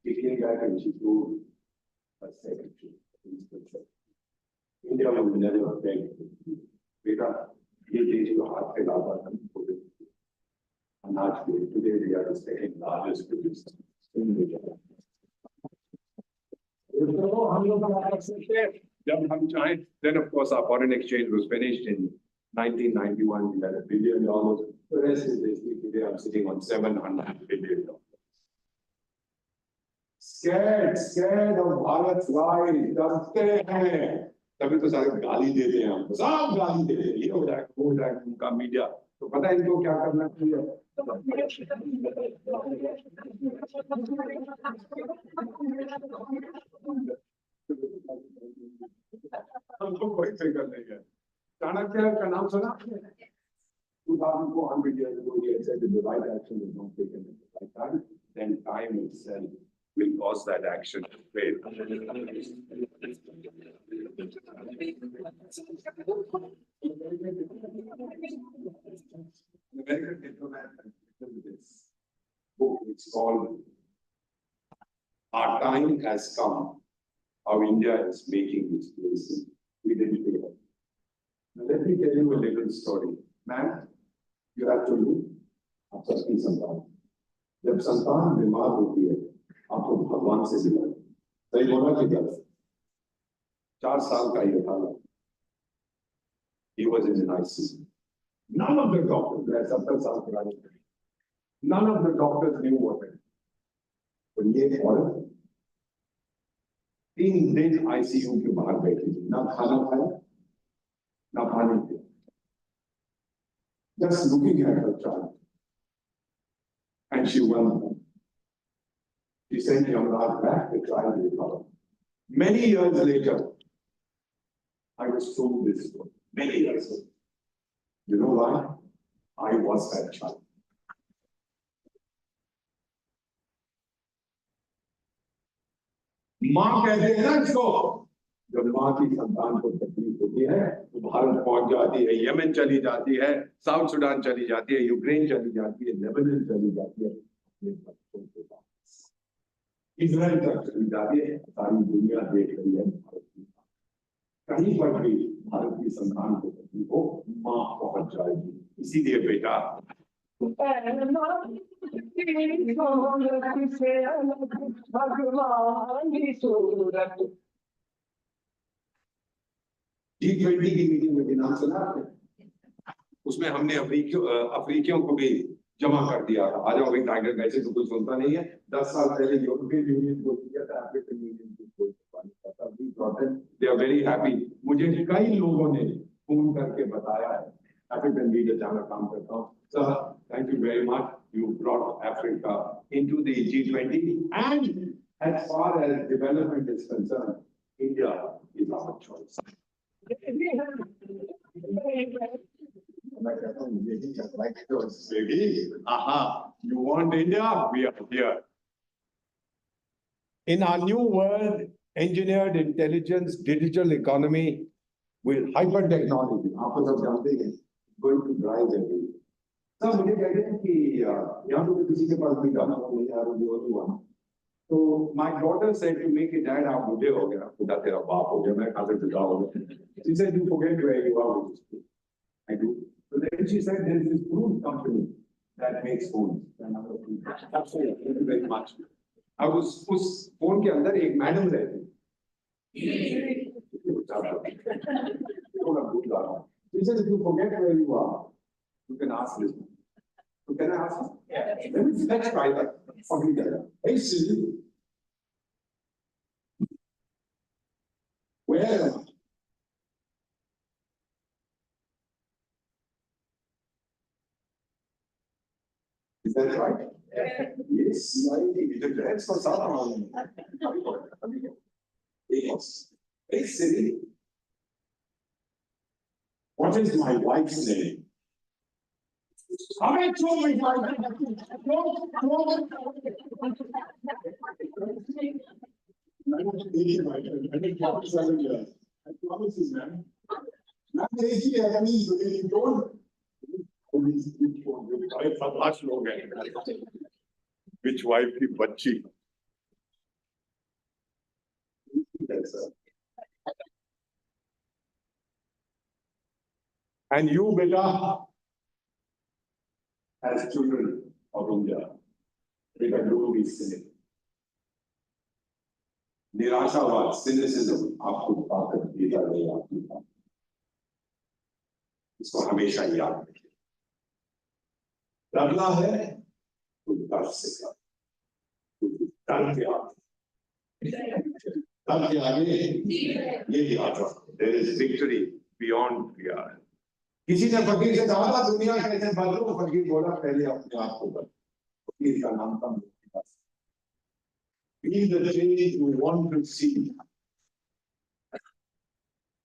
She came back and she told her secretary, India will never beg. Beta, ये देश को हाथ पे लाता था अनाज के. Today we are the second largest producer in the world. Then of course our foreign exchange was finished in 1991. We had $1 billion. The rest is basically today I'm sitting on $700 billion. Scared of Bharat's rise. डरते हैं. तभी तो सारे गाली देते हैं हमको. सब गाली देते हैं. ये हो जाए, वो जाए उनका मीडिया. तो पता है इनको क्या करना चाहिए? हमको कोई फिक्र नहीं है. चाणक्य का नाम सुना? 2004 years ago, he said if the right action is not taken at the right time, then time itself will cause that action to fail. American diplomat written this book. It's called Our Time Has Come, How India is Making Its Place. We didn't pay up. Now let me tell you a little story. Man, you have to live. आप सबकी संतान. जब संतान बीमार होती है, आपको भगवान से मिला. सही बोला कि गलत? 4 साल का ये था. He was in an ICU. None of the doctors, 70 साल पुराने, none of the doctors knew what it. But ये औरत 3 दिन ICU के बाहर बैठी थी. ना खाना खाया, ना पानी पिया. Just looking at her child. And she won. She sent Yamraj back, the child recovered. Many years later, I was told this story. Many years ago. You know why? I was that child. मां कहते हैं ना इसको, जब मां की संतान को तकलीफ होती है तो भारत पहुंच जाती है, यमन चली जाती है, साउथ सुडान चली जाती है, यूक्रेन चली जाती है, लेबनान चली जाती है, इजराइल तक चली जाती है, सारी दुनिया देख रही है भारत की। कहीं पर भी भारत की संतान को पत्नी को मां पहुंच जाएगी। इसीलिए बेटा G20 की मीटिंग में भी नाम सुना आपने? उसमें हमने अफ्रीकियों को भी जमा कर दिया था। आ जाओ भाई टाइगर, वैसे तो कुछ सुनता नहीं है। 10 साल पहले यूरोपियन यूनियन को दिया था, अफ्रीकन यूनियन को दे आर वेरी हैप्पी। मुझे कई लोगों ने फोन करके बताया है, अफ्रीकन लीडर जहाँ काम करता हूँ, sir thank you very much, you brought Africa into the G20 and as far as development is concerned, India is our choice. Aha, you want India? We are here. In our new world, engineered intelligence, digital economy, with hyper technology, आपको सब जानते हैं, going to drive everything. सब मुझे कहते हैं कि यहाँ तो किसी के पास भी गाना नहीं आ रहा, the only one. So my daughter said to me कि डैड आप बुढ़े हो गया, खुदा तेरा बाप हो गया, मैं कहाँ से बुढ़ा हो गया? She said you forget where you are, which is true. I do. So then she said there is this fruit company that makes phones. Absolutely, thank you very much. I was उस phone के अंदर एक madam रहती। She said if you forget where you are, you can ask this. So can I ask? Yeah. Let's try that. Hey Siri, where am I? Is that right? Yes. That's for someone. Yes. Hey Siri, what is my wife's name? I told me my I promise you, man. Not easy, I mean, you don't. Which wife की बच्ची? And you, beta, as children of India, beta, don't be cynic. निराशावाद, cynicism, आपको ताकत देता रहेगा आपकी बात। इसको हमेशा याद रखिए। डरना है तो डर से कर, डर के आगे ये याद रखो, there is victory beyond fear. किसी ने फकीर से कहा था दुनिया कैसे बदलो, फकीर बोला पहले अपने आप को बदलो। फकीर का नाम था मेरे पास। Be the change you want to see.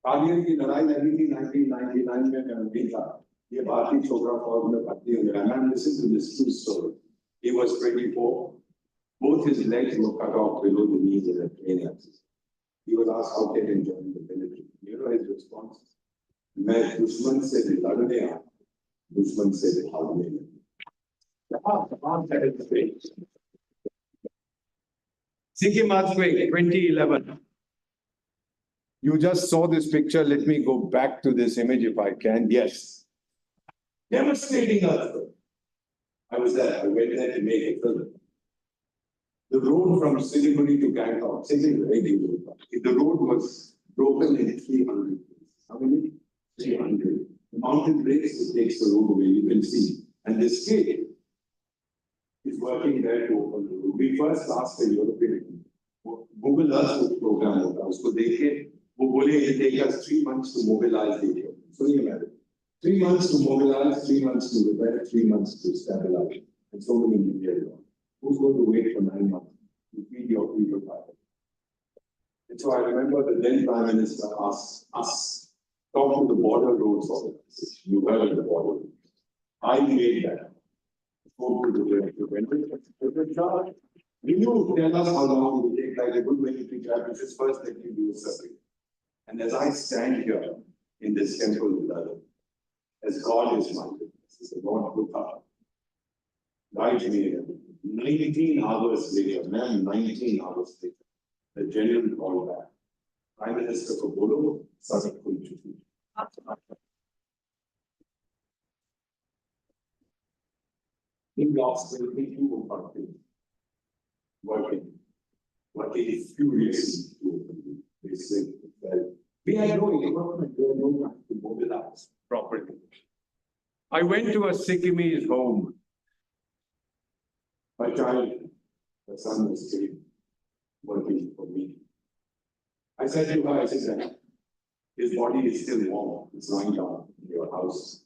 Kadian की लड़ाई लगी थी 1999 में, मैं वहीं था। ये भारतीय छोकरा फौज में भर्ती हो गया। Man, listen to this true story. He was 24. Both his legs were cut off below the knees in a train accident. He was asked how can he join the military. You know his response? मैं दुश्मन से लड़ने आया, दुश्मन से भागने नहीं। Sikkim earthquake 2011. You just saw this picture. Let me go back to this image if I can. Yes. Devastating earthquake. I was there. I went there to make a film. The road from Siliguri to Gangtok, the road was broken in 300 places. How many? 300. The mountain breaks, it takes the road away, you can see. And the state is working there to open the road. We first asked the European Google Earth program होता है, उसको देखे, वो बोले it take us 3 months to mobilize the equipment. सुनिए madam, 3 months to mobilize, 3 months to repair, 3 months to stabilize, and so many million. Who's going to wait for 9 months to feed your people back? And so I remember the then Prime Minister asked us, talk to the border roads organization. You heard of the border roads. I made that. Spoke to the director. Will you tell us how long it will take, like a good military championship, first let me do a survey. And as I stand here in this temple, as God is my witness, This is the Lord Buddha. Right here, 19 hours later, 19 hours later, the general called back. Prime Minister को बोलो सड़क खुल चुकी है. In lost 22 parties working furiously. They said that we had no equipment, we had no time to mobilize properly. I went to a Sikkimese home. My child, the son was still working for me. I said to her, I said, his body is still warm, it's lying down in your house.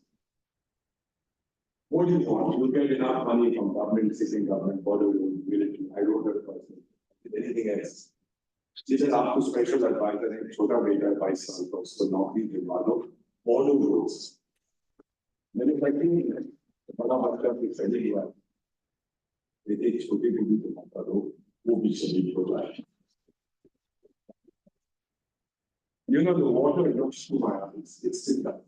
What do you want? You get enough money from government, sitting government, border military. I wrote her person. Anything else? She said, आपको special advisor है, छोटा बेटा 22 साल का, उसको नौकरी दिलवा दो, border roads. मैंने कहा कि बड़ा बच्चा भी सही हुआ, बेटे छोटे को भी दिलवा दो, वो भी शहीद हो जाए. You know, the water looks to my eyes, it's still there.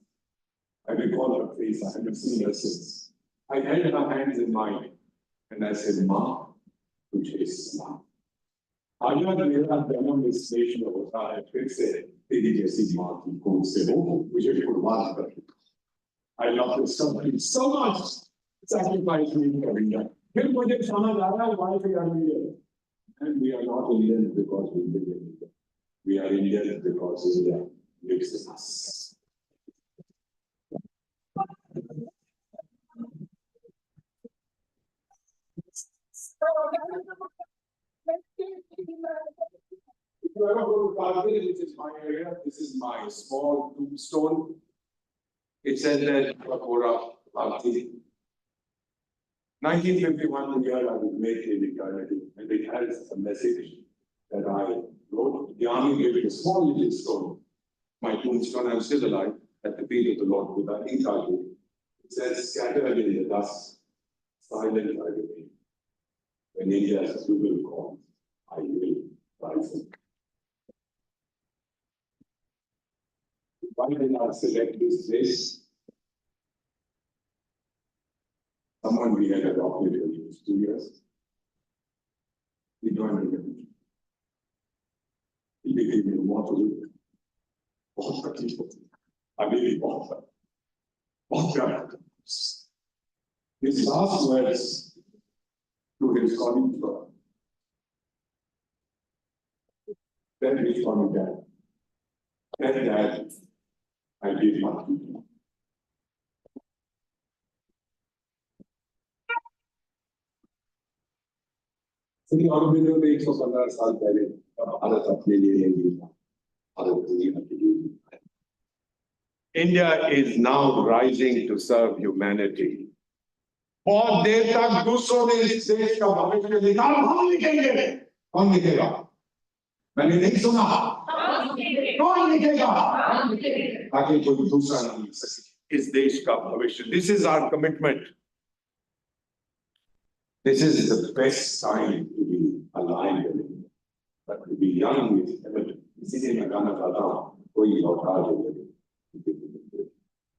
I recall her face, I haven't seen her since. I held her hands in mine and I said, Ma, तुझे सलाम. आजा मेरा जन्म इस देश में होता है, फिर से तेरी जैसी माँ की गोद से हो, मुझे कुर्बान कर. I love this country so much, sacrifice me for India. फिर मुझे समझ आ रहा है why we are Indian. And we are not Indians because we live in India. We are Indians because India lives in us. If you ever go to Kargil, which is my area, this is my small tombstone. It says that Bakora Bhakti. 1951, the year I was made in eternity, and it has a message that I wrote. The army gave it a small little stone. My tombstone, I'm still alive, at the feet of the Lord Buddha in Kargil. It says, scattered in the dust, silent I remain. When India's bugle calls, I will rise up. Why did I select this place? Someone we had adopted when he was 2 years. He joined the military. He became immortal. बहुत तकलीफ होती है, अभी भी बहुत प्यारा. His last words to his colleagues were, then he called me Dad. Then Dad, I gave my people. Shri Aurobindo ने 115 साल पहले भारत अपने लिए नहीं लिया, भारत दुनिया के लिए. India is now rising to serve humanity. बहुत देर तक दूसरों ने इस देश का भविष्य लिखा, हम लिखेंगे. कौन लिखेगा? मैंने नहीं सुना. कौन लिखेगा? ताकि कोई दूसरा ना लिख सके इस देश का भविष्य. This is our commitment. This is the best time to be alive in India, but to be young is evident. इसीलिए मैं गाना गाता हूँ, कोई लौटा दे.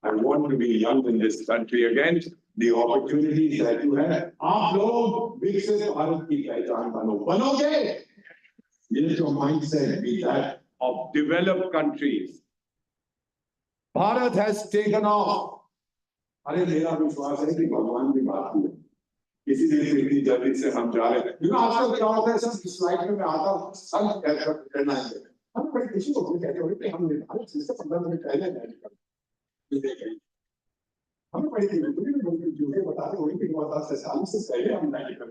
I want to be young in this country again. The opportunities that you have. आप लोग विकसित भारत की पहचान बनोगे. Let your mindset be that of developed countries. Bharat has taken off. अरे मेरा विश्वास है कि भगवान भी भारतीय है. इसीलिए इतनी जल्दी से हम जा रहे हैं. You know आजकल क्या होता है, सब स्लाइड में मैं आता हूँ, सब कैसे करना है. हम बड़ी खुशी होती है कहते हैं हमने भारत से 15 मिनट पहले लैंड कर. हमें बड़ी जो बता रहे वही भी बता से साल से पहले हम लैंड कर.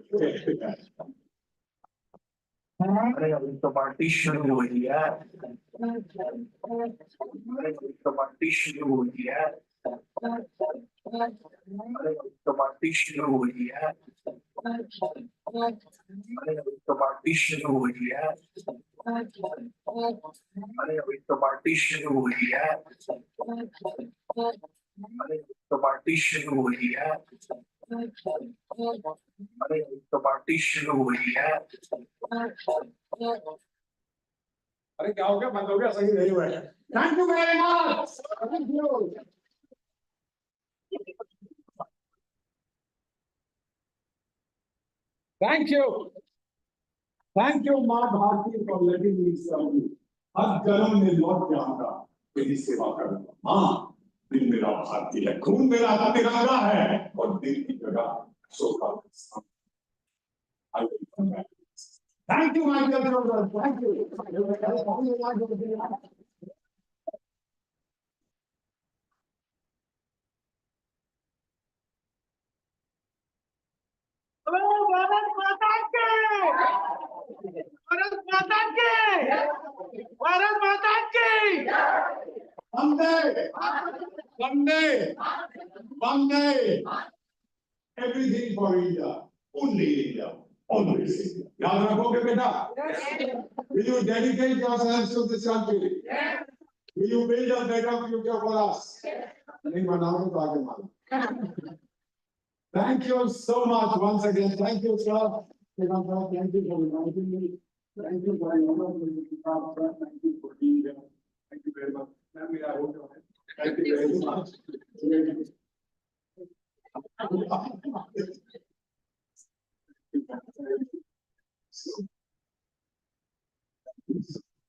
अरे अभी तो पार्टी शुरू हुई है. अरे अभी तो पार्टी शुरू हुई है. अरे अभी तो पार्टी शुरू हुई है. अरे अभी तो पार्टी शुरू हुई है. अरे अभी तो पार्टी शुरू हुई है. अरे अभी तो पार्टी शुरू हुई है. अरे अभी तो पार्टी शुरू हुई है. अरे क्या हो गया, बंद हो गया, सही नहीं हुआ है. Thank you very much. Thank you. Thank you, माँ Bharti, for letting me serve you. हर जन्म में लौट जाऊंगा तेरी सेवा करूंगा। हाँ, दिल मेरा भारती है, खून मेरा तिरंगा है और दिल की जगह sofa. Thank you, my dear brother. Thank you. Bharat माता की भारत माता की भारत माता की Someday, someday, someday, everything for India, only India, always India. याद रखोगे बेटा? Will you dedicate yourselves to this country? Will you build a better future for us? नहीं बनाओगे तो आगे मानो। Thank you so much once again. Thank you, sir. Thank you for inviting me. Thank you for your honor. Thank you for being here. Thank you very much. Family, I hope you're happy. Thank you very much.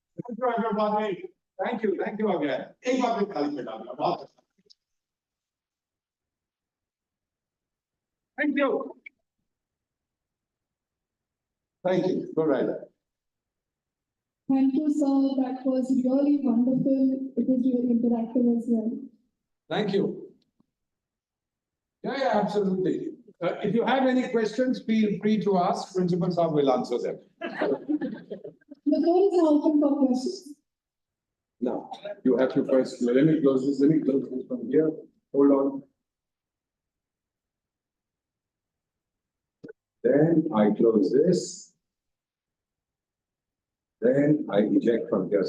Thank you, everybody. Thank you again. एक बार फिर ताली बजा दो, बहुत अच्छा। Thank you. Thank you. Go right ahead. Thank you, sir. That was really wonderful. It was really interactive as well. Thank you. Yeah, absolutely. If you have any questions, feel free to ask. Principal Saab will answer them. The floor is now open for questions. Now, you have to first, let me close this from here. Hold on. Then I close this. Then I eject from here.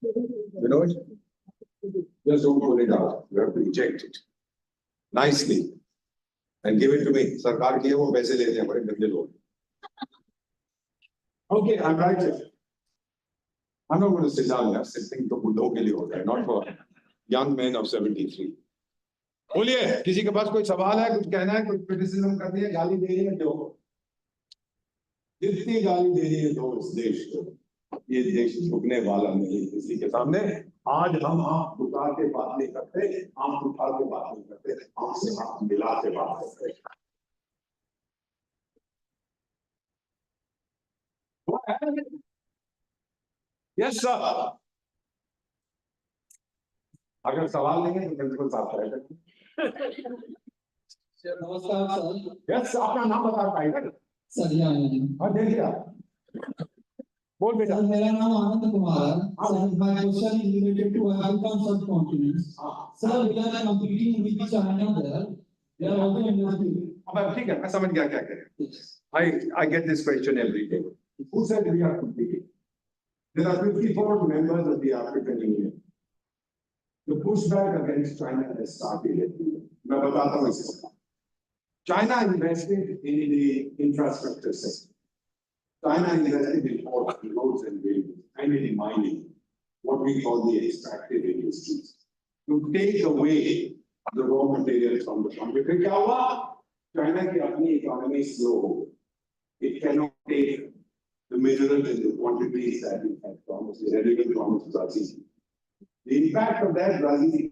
You know it? Just don't pull it out. You have to eject it nicely and give it to me. Sarkar ki hai, wo paise lete hain, bade gande log. Okay, I'm right here. I'm not going to sit down here. Sitting to buddho ke liye hota hai, not for young men of 73. बोलिए, किसी के पास कोई सवाल है, कुछ कहना है, कुछ क्रिटिसिज्म करनी है, गाली दे रही है, दो। जितनी गाली दे रही है, दो इस देश को। ये देश झुकने वाला नहीं किसी के सामने। आज हम आंख उठा के बात नहीं करते, आंख उठा के बात नहीं करते, आंख से आंख मिला के बात करते। Yes sir. अगर सवाल नहीं है तो प्रिंसिपल साहब करेंगे। नमस्कार सर। यस, अपना नाम बता पाएगा सर और देखिए बोल बेटा। सर मेरा नाम आनंद कुमार है। Sir my question is related to African subcontinent. Sir, we are competing with China there. They are also industry. अब ठीक है, मैं समझ गया क्या कह रहे हैं। I get this question every day. Who said we are competing? There are 54 members of the African Union. The pushback against China has started. मैं बताता हूँ इसको। China invested in the infrastructure sector. China invested in ports, roads and railways, and in mining, what we call the extractive industries, to take away the raw materials from the country. फिर क्या हुआ? China की अपनी economy slow हो गई. It cannot take the minerals and the quantities that it had promised, the relevant promised Brazil. The impact of that, Brazil